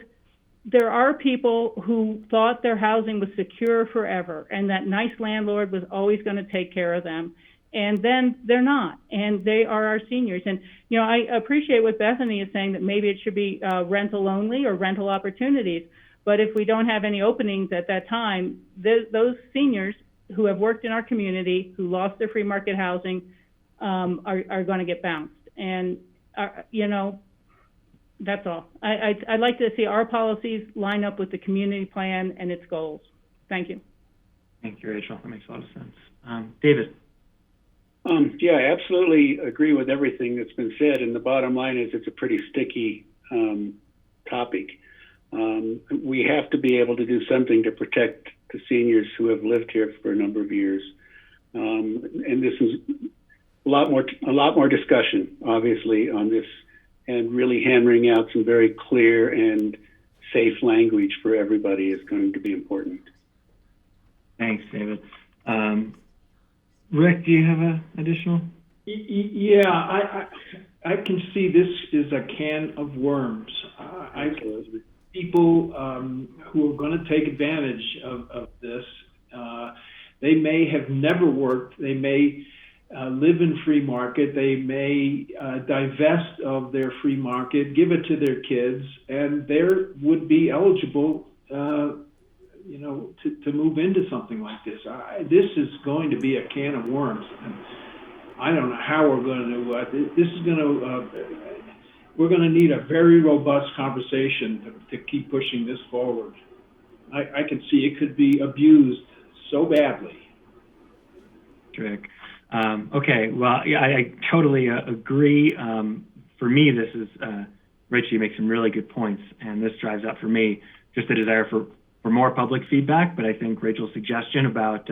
there are people who thought their housing was secure forever and that nice landlord was always going to take care of them. And then they're not, and they are our seniors. And, you know, I appreciate what Bethany is saying, that maybe it should be rental only or rental opportunities. But if we don't have any openings at that time, those seniors who have worked in our community, who lost their free market housing, are going to get bounced. And, you know, that's all. I'd like to see our policies line up with the community plan and its goals. Thank you. Thank you, Rachel. That makes a lot of sense. David. Yeah, I absolutely agree with everything that's been said. And the bottom line is it's a pretty sticky topic. We have to be able to do something to protect the seniors who have lived here for a number of years. And this is a lot more discussion, obviously, on this, and really hammering out some very clear and safe language for everybody is going to be important. Thanks, David. Rick, do you have a additional? Yeah, I can see this is a can of worms. People who are going to take advantage of this, they may have never worked. They may live in free market. They may divest of their free market, give it to their kids, and they would be eligible, to move into something like this. This is going to be a can of worms. And I don't know how we're going to. This is going to. We're going to need a very robust conversation to keep pushing this forward. I can see it could be abused so badly. Rick. Okay, well, yeah, I totally agree. For me, this is, Richie makes some really good points, and this drives out for me just the desire for more public feedback, but I think Rachel's suggestion about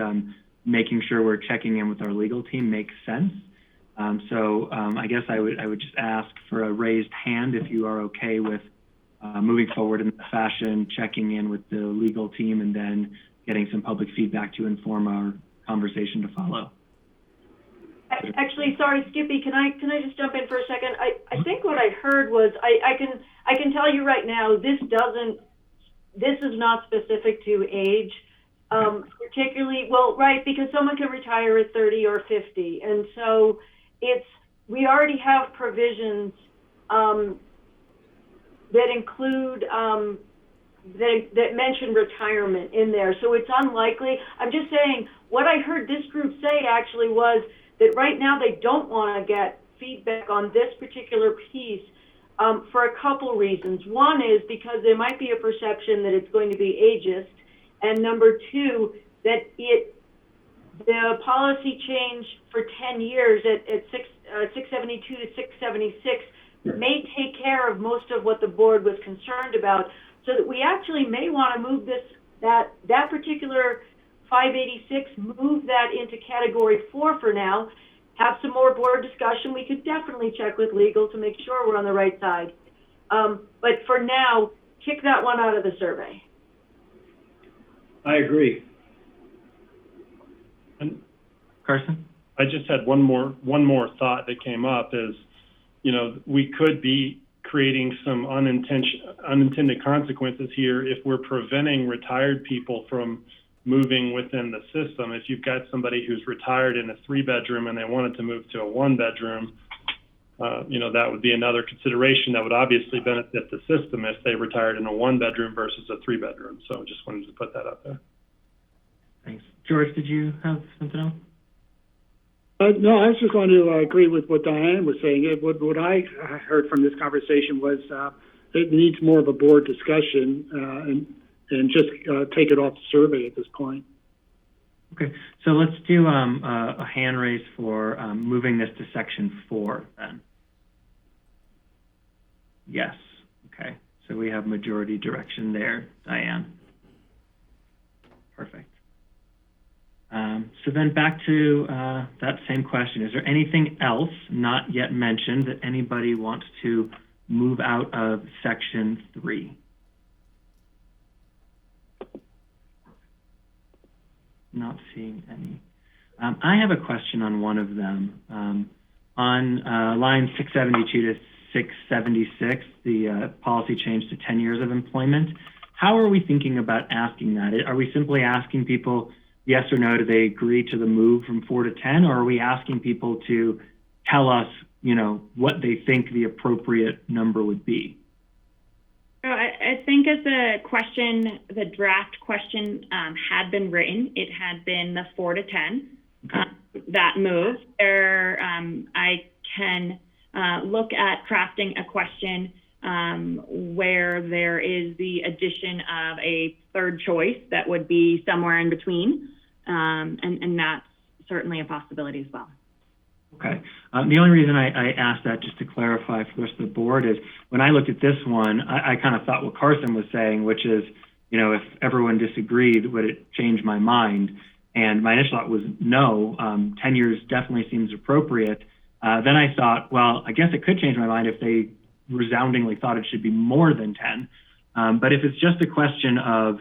making sure we're checking in with our legal team makes sense. So I guess I would just ask for a raised hand if you are okay with moving forward in that fashion, checking in with the legal team, and then getting some public feedback to inform our conversation to follow. Actually, sorry, Skippy, can I just jump in for a second? I think what I heard was, I can tell you right now, this is not specific to age, particularly, well, right, because someone can retire at 30 or 50, and so we already have provisions that include, that mention retirement in there, so it's unlikely. I'm just saying, what I heard this group say actually was that right now they don't want to get feedback on this particular piece for a couple reasons. One is because there might be a perception that it's going to be ageist, and number two, that the policy change for 10 years at 672 to 676 may take care of most of what the board was concerned about, so that we actually may want to move that particular 586, move that into category 4 for now, have some more board discussion. We could definitely check with legal to make sure we're on the right side. But for now, kick that one out of the survey. I agree. And Carson? I just had one more thought that came up is, we could be creating some unintended consequences here if we're preventing retired people from moving within the system. If you've got somebody who's retired in a 3-bedroom and they wanted to move to a 1-bedroom, that would be another consideration that would obviously benefit the system if they retired in a 1-bedroom versus a 3-bedroom. So just wanted to put that out there. Thanks. George, did you have something else? No, I was just going to agree with what Diane was saying. What I heard from this conversation was it needs more of a board discussion and just take it off the survey at this point. Okay, so let's do a hand raise for moving this to section 4 then. Yes, okay, so we have majority direction there, Diane. Perfect. So then back to that same question. Is there anything else not yet mentioned that anybody wants to move out of section 3? Not seeing any. I have a question on one of them. On line 672 to 676, the policy change to 10 years of employment. How are we thinking about asking that? Are we simply asking people yes or no, do they agree to the move from 4 to 10, or are we asking people to tell us, what they think the appropriate number would be? I think as the question, the draft question had been written, it had been the 4 to 10, that move. I can look at crafting a question where there is the addition of a third choice that would be somewhere in between, and that's certainly a possibility as well. Okay. The only reason I asked that, just to clarify for the rest of the board, is when I looked at this one, I kind of thought what Carson was saying, which is, if everyone disagreed, would it change my mind? And my initial thought was no, 10 years definitely seems appropriate. Then I thought, well, I guess it could change my mind if they resoundingly thought it should be more than 10. But if it's just a question of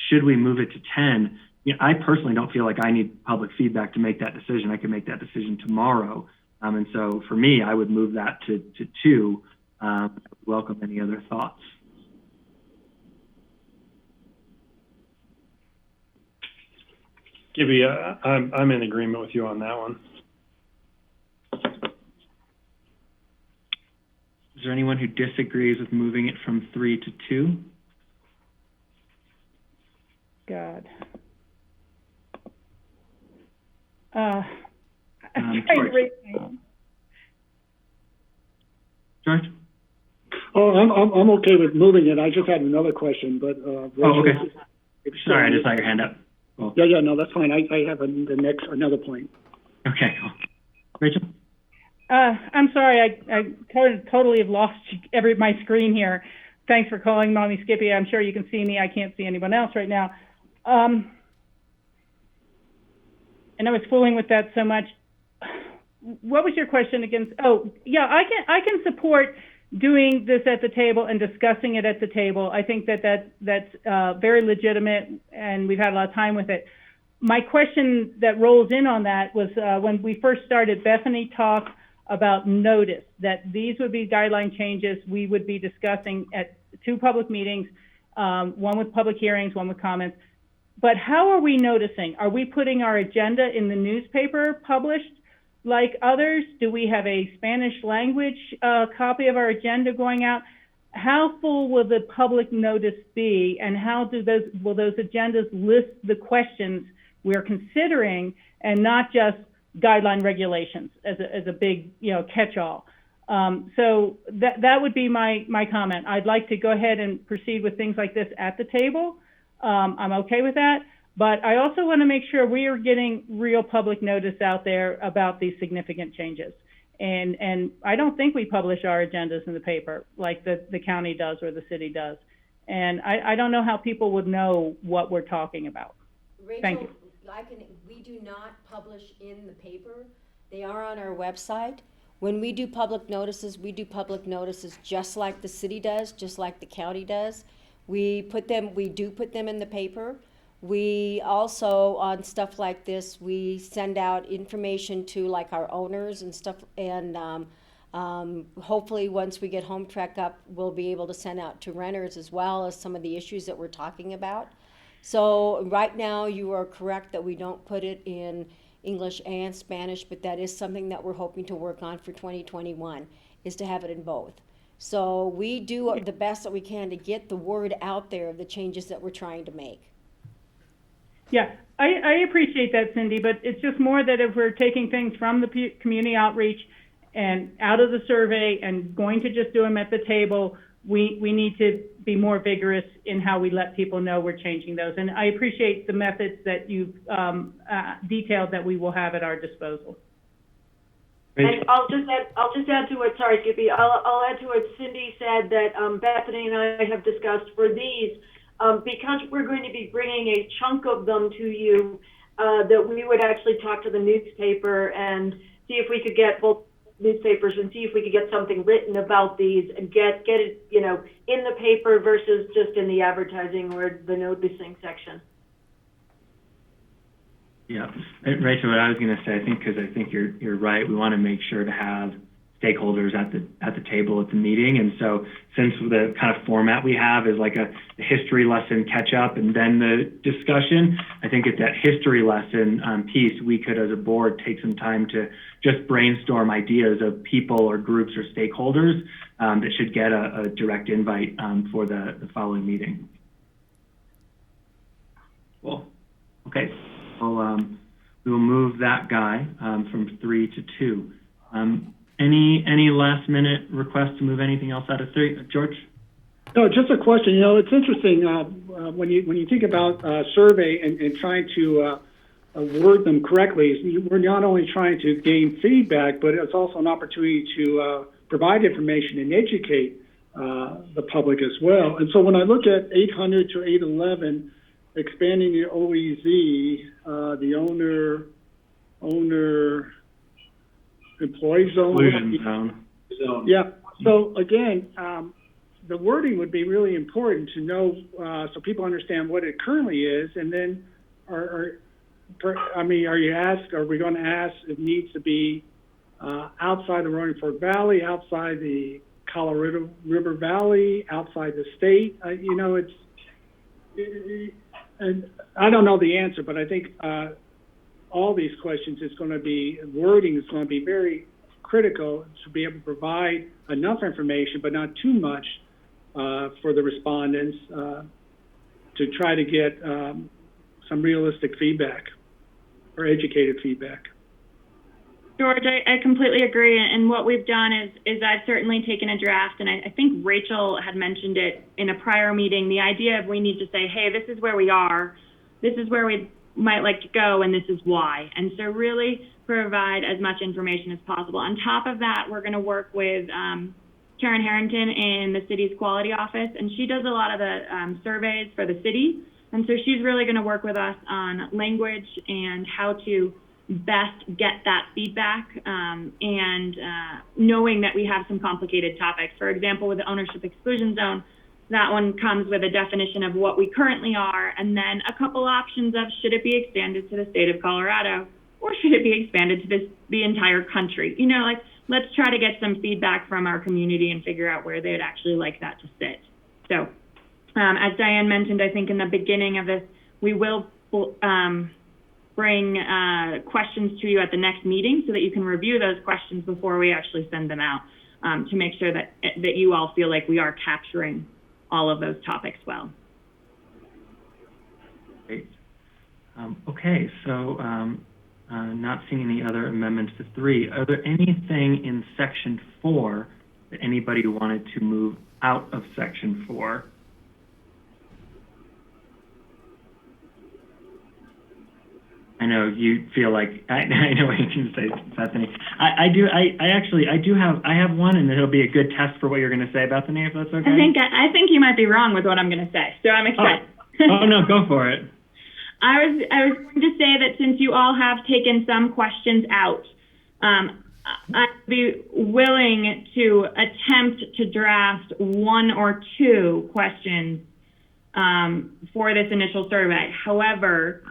should we move it to 10, I personally don't feel like I need public feedback to make that decision. I can make that decision tomorrow. And so for me, I would move that to 2. Welcome any other thoughts. Gibby, I'm in agreement with you on that one. Is there anyone who disagrees with moving it from 3 to 2? God. George? Oh, I'm okay with moving it. I just had another question, but, okay. Sorry, I just saw your hand up. Cool. Yeah, no, that's fine. I have another point. Okay, cool. Rachel? I'm sorry, I totally have lost my screen here. Thanks for calling Mommy Skippy. I'm sure you can see me. I can't see anyone else right now. And I was fooling with that so much. What was your question again? Oh, yeah, I can support doing this at the table and discussing it at the table. I think that's very legitimate, and we've had a lot of time with it. My question that rolls in on that was when we first started, Bethany talked about notice, that these would be guideline changes we would be discussing at 2 public meetings, one with public hearings, one with comments. But how are we noticing? Are we putting our agenda in the newspaper published like others? Do we have a Spanish language copy of our agenda going out? How full will the public notice be, and how will those agendas list the questions we're considering, and not just guideline regulations as a big, catch-all? So that would be my comment. I'd like to go ahead and proceed with things like this at the table. I'm okay with that. But I also want to make sure we are getting real public notice out there about these significant changes. And I don't think we publish our agendas in the paper like the county does or the city does. And I don't know how people would know what we're talking about. Rachel, thank you. We do not publish in the paper. They are on our website. When we do public notices, just like the city does, just like the county does. We do put them in the paper. We also, on stuff like this, we send out information to like our owners and stuff, and hopefully once we get Home Trek up, we'll be able to send out to renters as well as some of the issues that we're talking about. So right now you are correct that we don't put it in English and Spanish, but that is something that we're hoping to work on for 2021, is to have it in both. So we do the best that we can to get the word out there of the changes that we're trying to make. Yeah, I appreciate that, Cindy, but it's just more that if we're taking things from the community outreach and out of the survey and going to just do them at the table, we need to be more vigorous in how we let people know we're changing those. And I appreciate the methods that you've detailed that we will have at our disposal. And I'll just add to what, sorry, Skippy, I'll add to what Cindy said that Bethany and I have discussed for these. Because we're going to be bringing a chunk of them to you, that we would actually talk to the newspaper and see if we could get both newspapers and see if we could get something written about these and get it, in the paper versus just in the advertising or the noticing section. Yeah, Rachel, what I was going to say, because I think you're right. We want to make sure to have stakeholders at the table at the meeting, and so since the kind of format we have is like a history lesson catch up and then the discussion, I think at that history lesson piece we could as a board take some time to just brainstorm ideas of people or groups or stakeholders that should get a direct invite for the following meeting. Cool. Okay, well we will move that guy from 3 to 2. Any last minute requests to move anything else out of 3? George? No, just a question. It's interesting when you think about survey and trying to word them correctly. We're not only trying to gain feedback, but it's also an opportunity to provide information and educate the public as well. And so when I look at 800 to 811, expanding the OEZ, the owner employee zone. Yeah. So again, the wording would be really important to know so people understand what it currently is, and then are we going to ask, it needs to be outside the Roaring Fork Valley, outside the Colorado River Valley, outside the state? And I don't know the answer, but I think all these questions is going to be, wording is going to be very critical to be able to provide enough information, but not too much for the respondents to try to get some realistic feedback or educated feedback. George, I completely agree. And what we've done is I've certainly taken a draft, and I think Rachel had mentioned it in a prior meeting, the idea of we need to say, hey, this is where we are, this is where we might like to go, and this is why. And so really provide as much information as possible. On top of that, we're going to work with Karen Harrington in the city's quality office, and she does a lot of the surveys for the city. And so she's really going to work with us on language and how to best get that feedback, and knowing that we have some complicated topics. For example, with the ownership exclusion zone, that one comes with a definition of what we currently are, and then a couple options of should it be expanded to the state of Colorado, or should it be expanded to the entire country? Let's try to get some feedback from our community and figure out where they'd actually like that to sit. So, as Diane mentioned, I think in the beginning of this, we will bring questions to you at the next meeting so that you can review those questions before we actually send them out, to make sure that you all feel like we are capturing all of those topics well. Great. Okay, so not seeing any other amendments to 3. Are there anything in Section 4 that anybody wanted to move out of Section 4? I know you feel like I know what you can say, Bethany. I have one, and it'll be a good test for what you're going to say, Bethany, if that's okay. I think you might be wrong with what I'm going to say, so I'm excited. Oh no, go for it. I was going to say that since you all have taken some questions out, I'd be willing to attempt to draft 1 or 2 questions for this initial survey. However,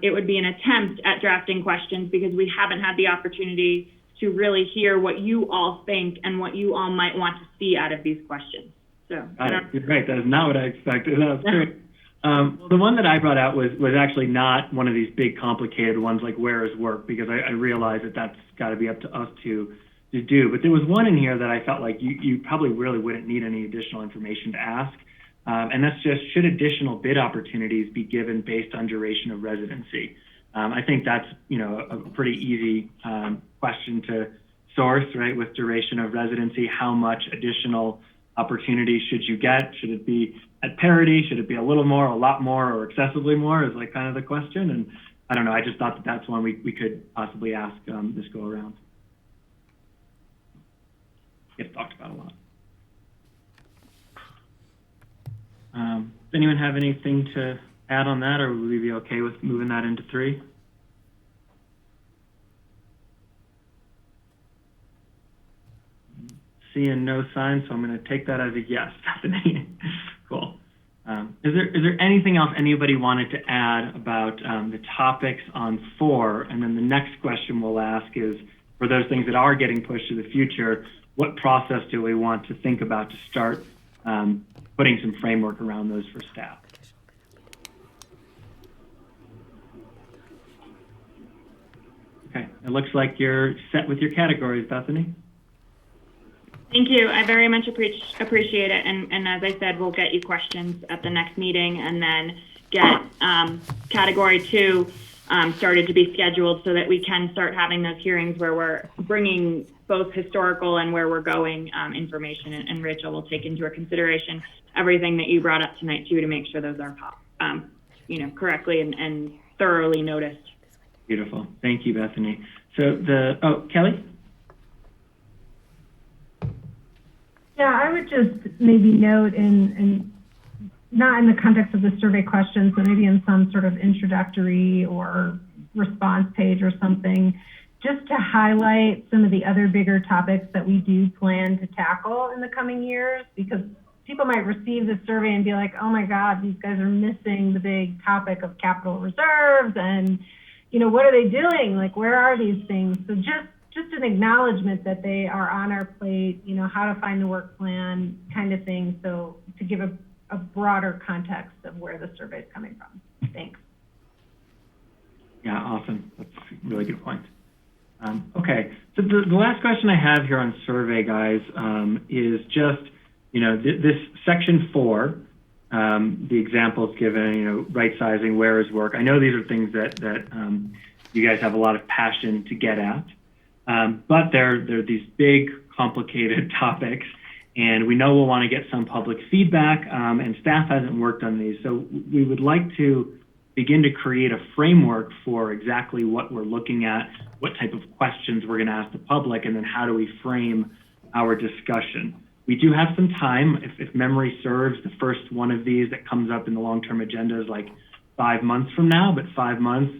it would be an attempt at drafting questions because we haven't had the opportunity to really hear what you all think and what you all might want to see out of these questions. So, you're right. That is not what I expected. That was great. Well, the one that I brought out was actually not one of these big complicated ones like where is work, because I realize that that's got to be up to us to do. But there was one in here that I felt like you probably really wouldn't need any additional information to ask. And that's just, should additional bid opportunities be given based on duration of residency? I think that's, a pretty easy question to source, right? With duration of residency, how much additional opportunity should you get? Should it be at parity? Should it be a little more, a lot more, or excessively more is like kind of the question. And I don't know, I just thought that that's one we could possibly ask this go around. Gets talked about a lot. Does anyone have anything to add on that, or would we be okay with moving that into 3? Seeing no signs, so I'm going to take that as a yes, Bethany. Cool. Is there anything else anybody wanted to add about the topics on 4? And then the next question we'll ask is, for those things that are getting pushed to the future, what process do we want to think about to start putting some framework around those for staff? Okay, it looks like you're set with your categories, Bethany. Thank you. I very much appreciate it. And as I said, we'll get you questions at the next meeting, and then get category 2 started to be scheduled so that we can start having those hearings where we're bringing both historical and where we're going information. And Rachel will take into consideration everything that you brought up tonight too, to make sure those are correctly and thoroughly noticed. Beautiful. Thank you, Bethany. So Kelly? Yeah, I would just maybe note in not in the context of the survey questions, but maybe in some sort of introductory or response page or something, just to highlight some of the other bigger topics that we do plan to tackle in the coming years, because people might receive the survey and be like, oh my God, these guys are missing the big topic of capital reserves and, you know, what are they doing? Like, where are these things? So just an acknowledgement that they are on our plate, you know, how to find the work plan kind of thing. So to give a broader context of where the survey is coming from. Thanks. Yeah, awesome. That's a really good point. Okay, so the last question I have here on survey, guys, is just, you know, this section 4, the examples given, you know, right sizing, where is work. I know these are things that you guys have a lot of passion to get at, but they're these big, complicated topics, and we know we'll want to get some public feedback, and staff hasn't worked on these. So we would like to begin to create a framework for exactly what we're looking at, what type of questions we're going to ask the public, and then how do we frame our discussion. We do have some time. If memory serves, the first one of these that comes up in the long-term agenda is like 5 months from now, but 5 months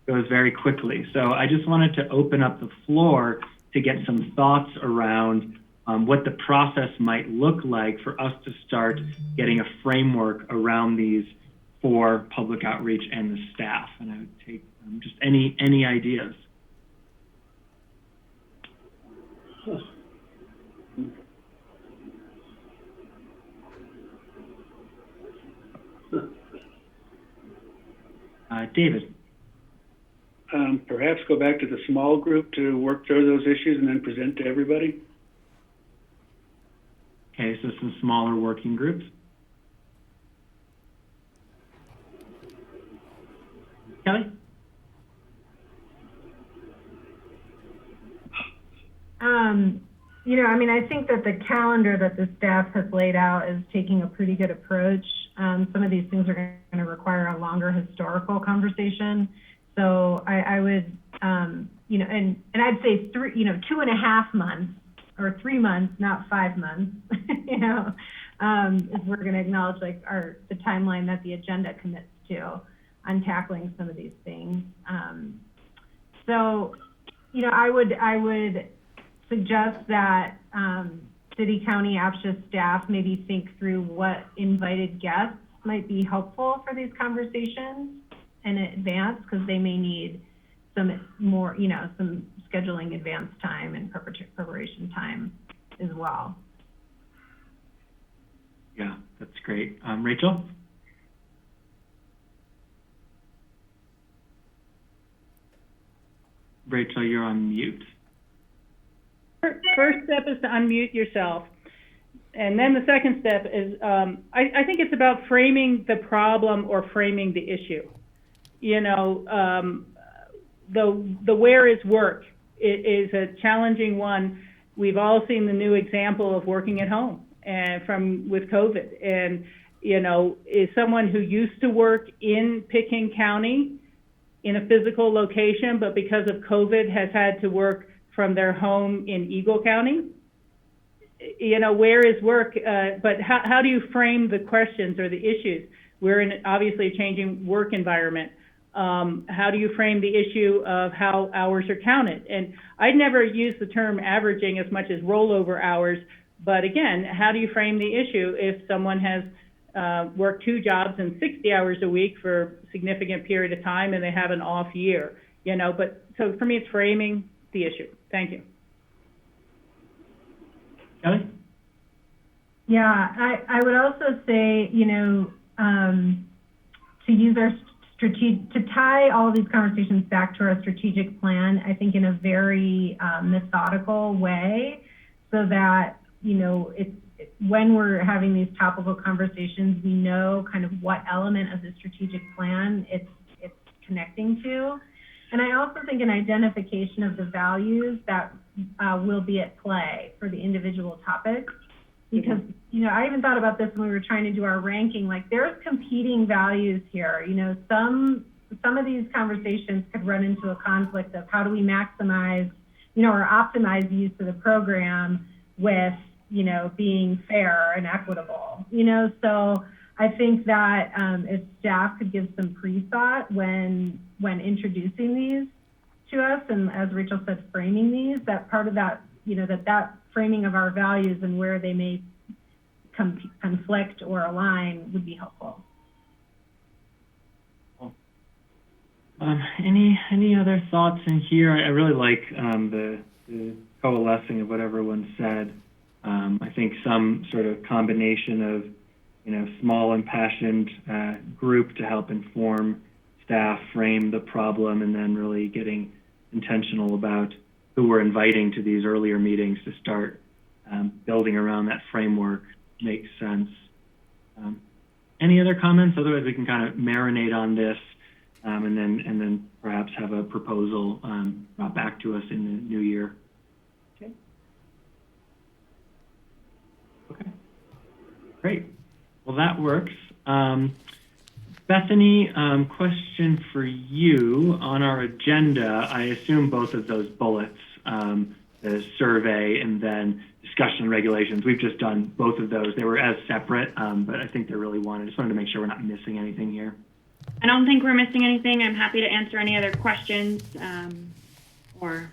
goes very quickly. So I just wanted to open up the floor to get some thoughts around what the process might look like for us to start getting a framework around these for public outreach and the staff. And I would take just any ideas. David. Perhaps go back to the small group to work through those issues and then present to everybody. Okay, so some smaller working groups. Kelly? You know, I mean, I think that the calendar that the staff has laid out is taking a pretty good approach. Some of these things are going to require a longer historical conversation. So I would, you know, and I'd say 2.5 months or 3 months, not 5 months, you know, if we're going to acknowledge like the timeline that the agenda commits to on tackling some of these things. So, you know, I would suggest that city, county, APCHA staff maybe think through what invited guests might be helpful for these conversations in advance, because they may need some more, you know, some scheduling advance time and preparation time as well. Yeah, that's great. Rachel? Rachel, you're on mute. First step is to unmute yourself. And then the second step is, I think it's about framing the problem or framing the issue. You know, the where is work is a challenging one. We've all seen the new example of working at home and with COVID. And, you know, is someone who used to work in Pitkin County in a physical location, but because of COVID has had to work from their home in Eagle County? You know, where is work? But how do you frame the questions or the issues? We're in obviously a changing work environment. How do you frame the issue of how hours are counted? And I'd never use the term averaging as much as rollover hours, but again, how do you frame the issue if someone has worked 2 jobs and 60 hours a week for a significant period of time and they have an off year, you know? But so for me, it's framing the issue. Thank you. Kelly? Yeah, I would also say, you know, to use our to tie all of these conversations back to our strategic plan, I think in a very methodical way, so that, you know, when we're having these topical conversations, we know kind of what element of the strategic plan it's connecting to. And I also think an identification of the values that will be at play for the individual topics. Because, you know, I even thought about this when we were trying to do our ranking, like there's competing values here. You know, some of these conversations could run into a conflict of how do we maximize, you know, or optimize use of the program with, you know, being fair and equitable, you know? So I think that if staff could give some pre-thought when introducing these to us, and as Rachel said, framing these, that part of that, you know, that framing of our values and where they may conflict or align would be helpful. Any other thoughts in here? I really like the coalescing of what everyone said. I think some sort of combination of, small impassioned group to help inform staff, frame the problem, and then really getting intentional about who we're inviting to these earlier meetings to start building around that framework makes sense. Any other comments? Otherwise, we can kind of marinate on this and then perhaps have a proposal brought back to us in the new year. Okay. Great. Well, that works. Bethany, question for you. On our agenda, I assume both of those bullets, the survey and then discussion regulations, we've just done both of those. They were as separate, but I think they're really one. I just wanted to make sure we're not missing anything here. I don't think we're missing anything. I'm happy to answer any other questions or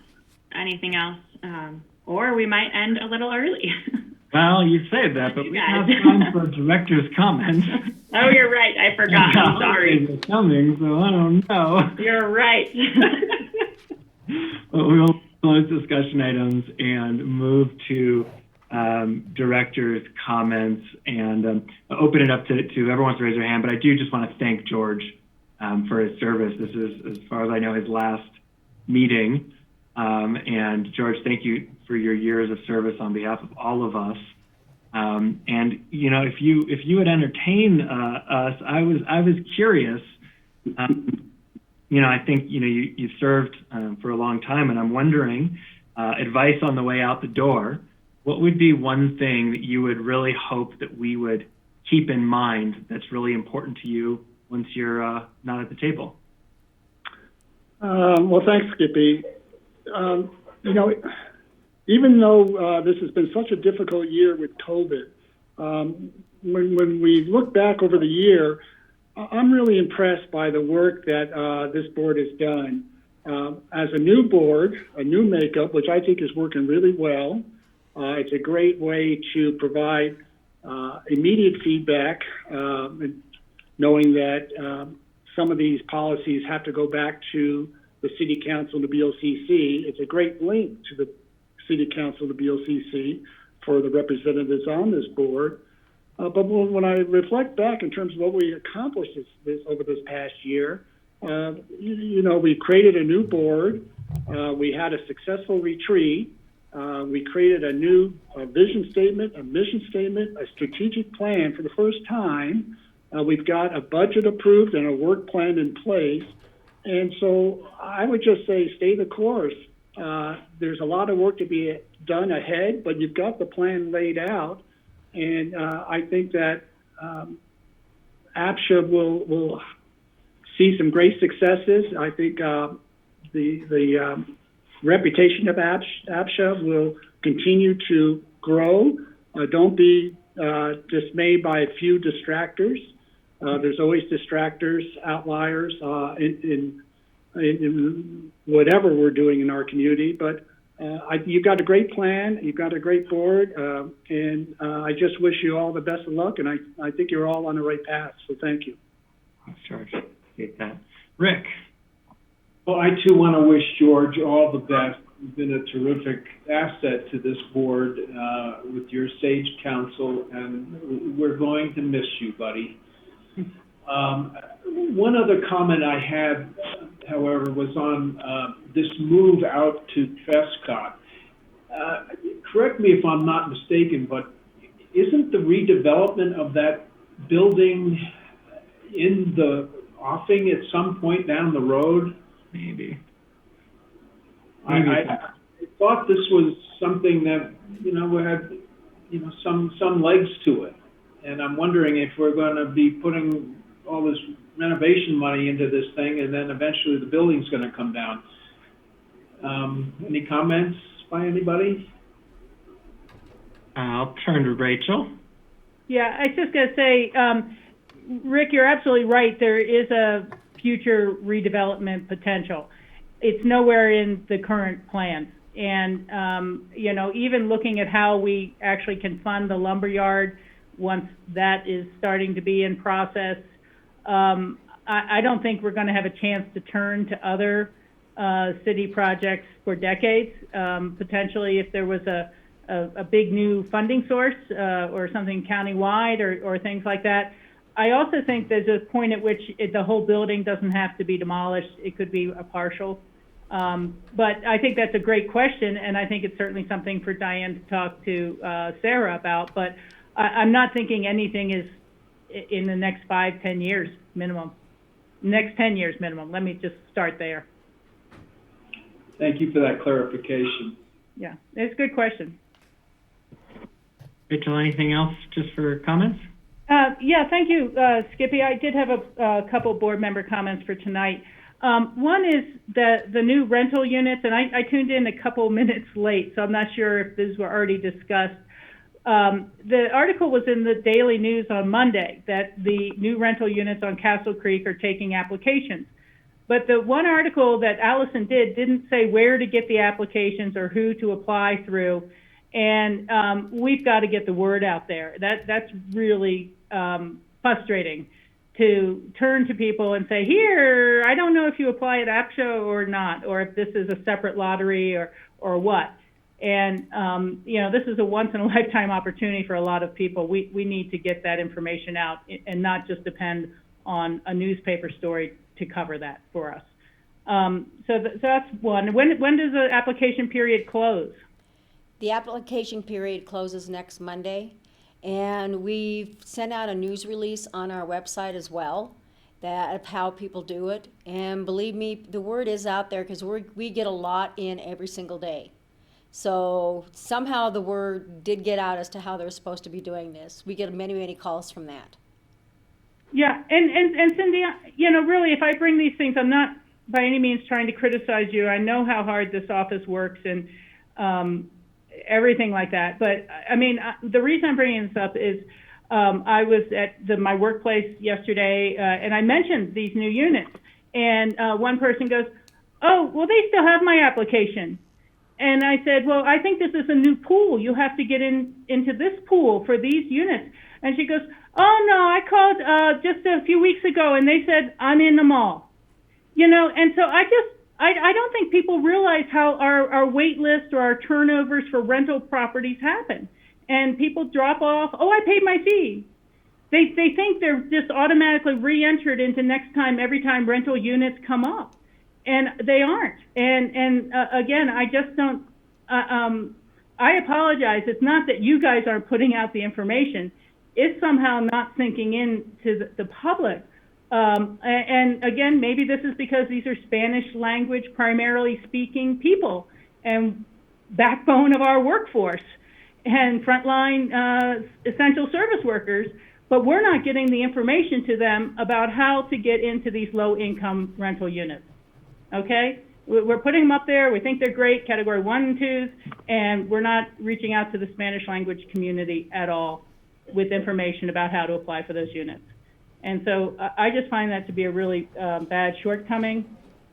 anything else. Or we might end a little early. Well, you say that, but we have time for director's comments. Oh, you're right. I forgot. I'm sorry. It's coming, so I don't know. You're right. Well, we will close discussion items and move to director's comments and open it up to everyone wants to raise their hand. But I do just want to thank George for his service. This is, as far as I know, his last meeting. And George, thank you for your years of service on behalf of all of us. And if you would entertain us, I was curious. I think you've served for a long time, and I'm wondering, advice on the way out the door. What would be one thing that you would really hope that we would keep in mind that's really important to you once you're not at the table? Well, thanks, Skippy. Even though this has been such a difficult year with COVID, when we look back over the year, I'm really impressed by the work that this board has done. As a new board, a new makeup, which I think is working really well, it's a great way to provide immediate feedback, knowing that some of these policies have to go back to the City Council, the BOCC. It's a great link to the City Council, the BOCC, for the representatives on this board. But when I reflect back in terms of what we accomplished over this past year, we created a new board. We had a successful retreat. We created a new vision statement, a mission statement, a strategic plan for the first time. We've got a budget approved and a work plan in place. And so I would just say stay the course. There's a lot of work to be done ahead, but you've got the plan laid out. And I think that APCHA will see some great successes. I think the reputation of APCHA will continue to grow. Don't be dismayed by a few distractors. There's always distractors, outliers in whatever we're doing in our community. But you've got a great plan. You've got a great board. And I just wish you all the best of luck. And I think you're all on the right path. So thank you. Thanks, George. Appreciate that. Rick. Well, I too want to wish George all the best. You've been a terrific asset to this board with your sage counsel, and we're going to miss you, buddy. One other comment I had, however, was on this move out to Prescott. Correct me if I'm not mistaken, but isn't the redevelopment of that building in the offing at some point down the road? Maybe. I thought this was something that, had, some legs to it. And I'm wondering if we're going to be putting all this renovation money into this thing, and then eventually the building's going to come down. Any comments by anybody? I'll turn to Rachel. Yeah, I was just going to say, Rick, you're absolutely right. There is a future redevelopment potential. It's nowhere in the current plans. And, even looking at how we actually can fund the lumberyard, once that is starting to be in process, I don't think we're going to have a chance to turn to other city projects for decades. Potentially, if there was a big new funding source or something countywide or things like that. I also think there's a point at which the whole building doesn't have to be demolished. It could be a partial. But I think that's a great question, and I think it's certainly something for Diane to talk to Sarah about. But I'm not thinking anything is in the next 5-10 years minimum. Next 10 years minimum. Let me just start there. Thank you for that clarification. Yeah, it's a good question. Rachel, anything else just for comments? Yeah, thank you, Skippy. I did have a couple board member comments for tonight. One is the new rental units, and I tuned in a couple minutes late, so I'm not sure if these were already discussed. The article was in the Daily News on Monday that the new rental units on Castle Creek are taking applications. But the one article that Allison didn't say where to get the applications or who to apply through. And we've got to get the word out there. That's really frustrating to turn to people and say, here, I don't know if you apply at APCHA or not, or if this is a separate lottery or what. And, this is a once-in-a-lifetime opportunity for a lot of people. We need to get that information out and not just depend on a newspaper story to cover that for us. So that's one. When does the application period close? The application period closes next Monday, and we've sent out a news release on our website as well of how people do it. And believe me, the word is out there because we get a lot in every single day. So somehow the word did get out as to how they're supposed to be doing this. We get many, many calls from that. Yeah, and Cindy, really, if I bring these things, I'm not by any means trying to criticize you. I know how hard this office works and everything like that. But I mean, the reason I'm bringing this up is I was at my workplace yesterday, and I mentioned these new units, and one person goes, "Oh, well, they still have my application." And I said, "Well, I think this is a new pool. You have to get into this pool for these units." And she goes, "Oh no, I called just a few weeks ago, and they said I'm in them all." And so I don't think people realize how our wait list or our turnovers for rental properties happen. And people drop off, "Oh, I paid my fee." They think they're just automatically re-entered into next time every time rental units come up. And they aren't. And again, I just don't, I apologize. It's not that you guys aren't putting out the information. It's somehow not sinking in to the public. And again, maybe this is because these are Spanish language primarily speaking people and backbone of our workforce and frontline essential service workers, but we're not getting the information to them about how to get into these low income rental units. Okay? We're putting them up there. We think they're great, category 1 and 2s, and we're not reaching out to the Spanish language community at all with information about how to apply for those units. And so I just find that to be a really bad shortcoming,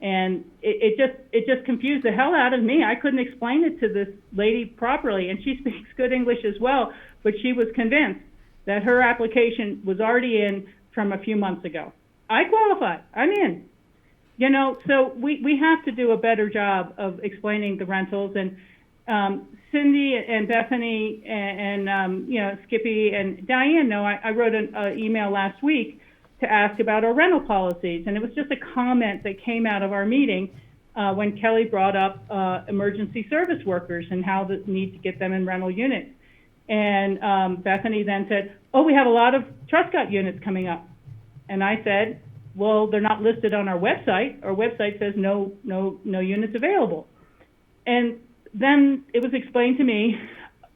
and it just confused the hell out of me. I couldn't explain it to this lady properly, and she speaks good English as well, but she was convinced that her application was already in from a few months ago. I qualify. I'm in. So we have to do a better job of explaining the rentals. And Cindy and Bethany and Skippy and Diane know I wrote an email last week to ask about our rental policies. And it was just a comment that came out of our meeting when Kelly brought up emergency service workers and how the need to get them in rental units. And Bethany then said, "Oh, we have a lot of Truscott units coming up." And I said, "Well, they're not listed on our website. Our website says no units available." And then it was explained to me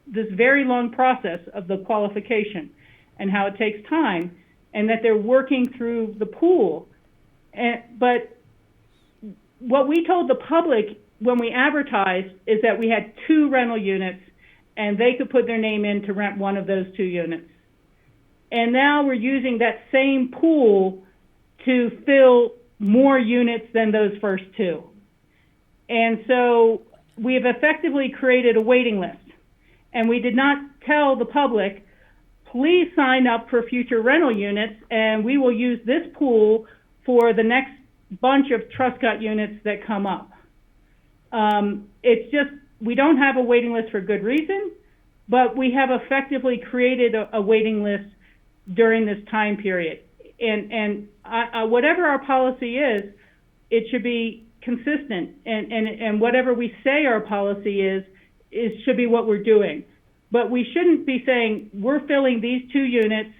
this very long process of the qualification and how it takes time and that they're working through the pool. But what we told the public when we advertised is that we had 2 rental units and they could put their name in to rent one of those 2 units. And now we're using that same pool to fill more units than those first 2. And so we have effectively created a waiting list. And we did not tell the public, please sign up for future rental units, and we will use this pool for the next bunch of Truscott units that come up. It's just, we don't have a waiting list for good reason, but we have effectively created a waiting list during this time period. And whatever our policy is, it should be consistent, and whatever we say our policy is should be what we're doing. But we shouldn't be saying, we're filling these 2 units,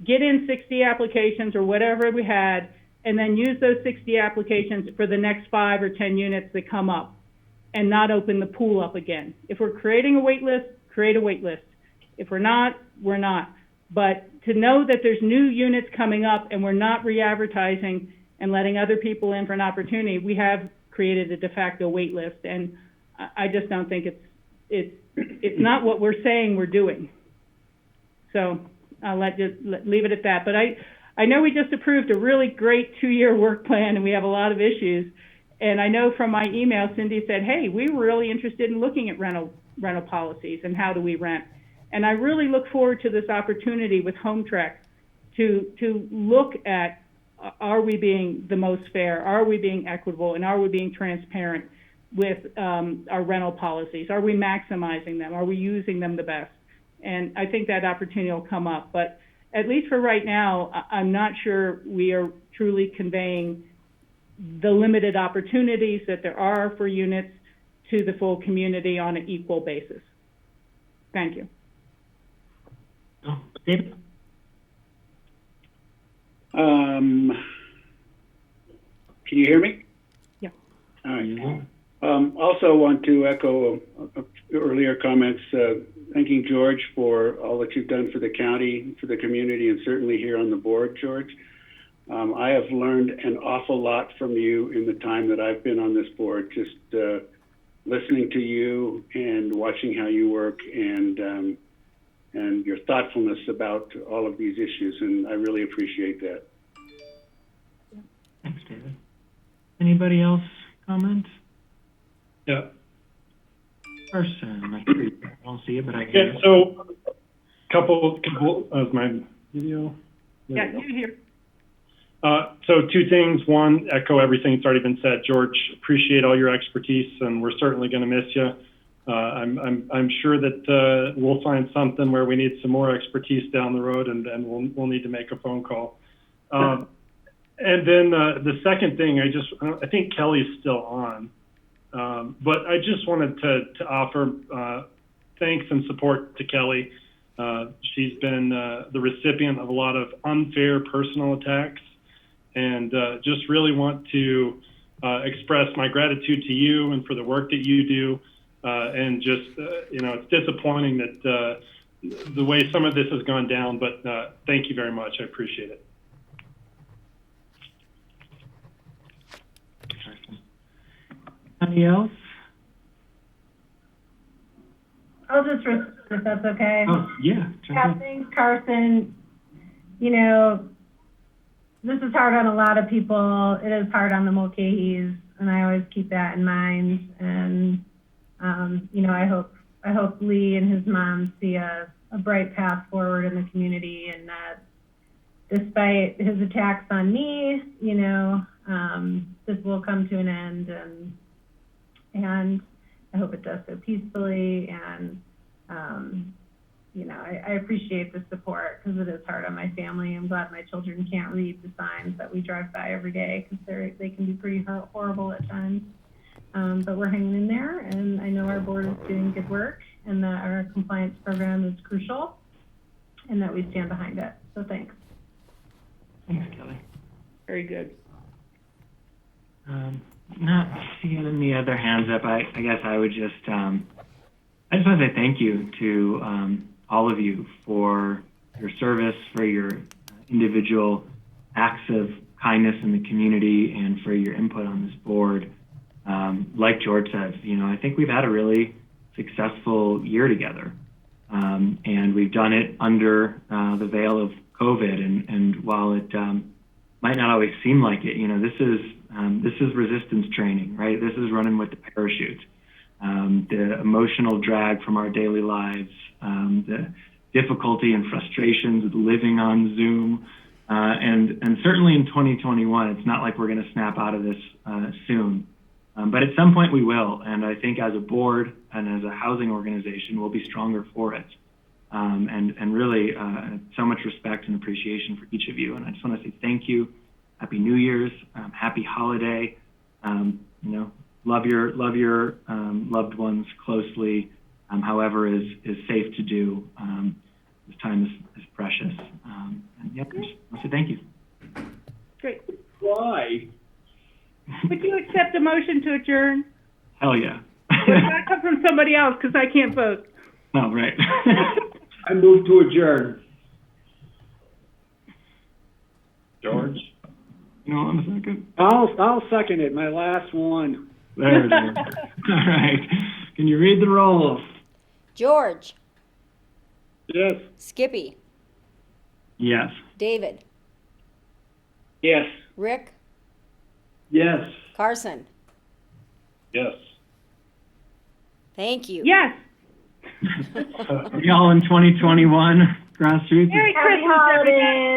get in 60 applications or whatever we had, and then use those 60 applications for the next 5 or 10 units that come up, and not open the pool up again. If we're creating a wait list, create a wait list. If we're not, we're not. But to know that there's new units coming up and we're not re-advertising and letting other people in for an opportunity, we have created a de facto wait list, and I just don't think it's not what we're saying we're doing. So I'll leave it at that. But I know we just approved a really great 2-year work plan, and we have a lot of issues. And I know from my email, Cindy said, hey, we were really interested in looking at rental policies and how do we rent. And I really look forward to this opportunity with Home Trek to look at, are we being the most fair? Are we being equitable? And are we being transparent with our rental policies? Are we maximizing them? Are we using them the best? And I think that opportunity will come up. But at least for right now, I'm not sure we are truly conveying the limited opportunities that there are for units to the full community on an equal basis. Thank you. David? Can you hear me? Yeah. All right. Also want to echo earlier comments, thanking George for all that you've done for the county, for the community, and certainly here on the board, George. I have learned an awful lot from you in the time that I've been on this board, just listening to you and watching how you work, and your thoughtfulness about all of these issues, and I really appreciate that. Thanks, David. Anybody else comment? Yeah. Person, I don't see it, but I hear Yeah, so couple of my video. Yeah, you here. So 2 things. One, echo everything that's already been said. George, appreciate all your expertise, and we're certainly going to miss you. I'm sure that we'll find something where we need some more expertise down the road, and we'll need to make a phone call. And then the second thing, I think Kelly's still on, but I just wanted to offer thanks and support to Kelly. She's been the recipient of a lot of unfair personal attacks, and just really want to express my gratitude to you and for the work that you do. And just, it's disappointing that the way some of this has gone down, but thank you very much. I appreciate it. Anybody else? I'll just respond if that's okay. Oh, yeah. Yeah, thanks, Carson. You know, this is hard on a lot of people. It is hard on the Mulcahy's, and I always keep that in mind. And I hope Lee and his mom see a bright path forward in the community, and that despite his attacks on me, this will come to an end, and I hope it does so peacefully. And I appreciate the support, because it is hard on my family. I'm glad my children can't read the signs that we drive by every day, because they can be pretty horrible at times. But we're hanging in there, and I know our board is doing good work, and that our compliance program is crucial, and that we stand behind it. So thanks. Thanks, Kelly. Very good. Not seeing any other hands up. I guess I would just, I just want to say thank you to all of you for your service, for your individual acts of kindness in the community, and for your input on this board. Like George says, I think we've had a really successful year together, and we've done it under the veil of COVID. And while it might not always seem like it, this is resistance training, right? This is running with the parachute. The emotional drag from our daily lives, the difficulty and frustrations with living on Zoom. And certainly in 2021, it's not like we're going to snap out of this soon. But at some point we will. And I think as a board and as a housing organization, we'll be stronger for it. And really so much respect and appreciation for each of you. And I just want to say thank you. Happy New Year's. Happy holiday. Love your loved ones closely, however is safe to do. This time is precious. And yep, I just want to say thank you. Great. Why? Would you accept a motion to adjourn? Hell yeah. It's got to come from somebody else because I can't vote. No, right. I move to adjourn. George? No, in a second. I'll second it, my last one. There it is. All right. Can you read the roll? George, Yes. Skippy, Yes. David, Yes. Rick, Yes. Carson. Yes. Thank you. Yes. Y'all in 2021, GrassRoots. Merry Happy Christmas, everybody. holidays.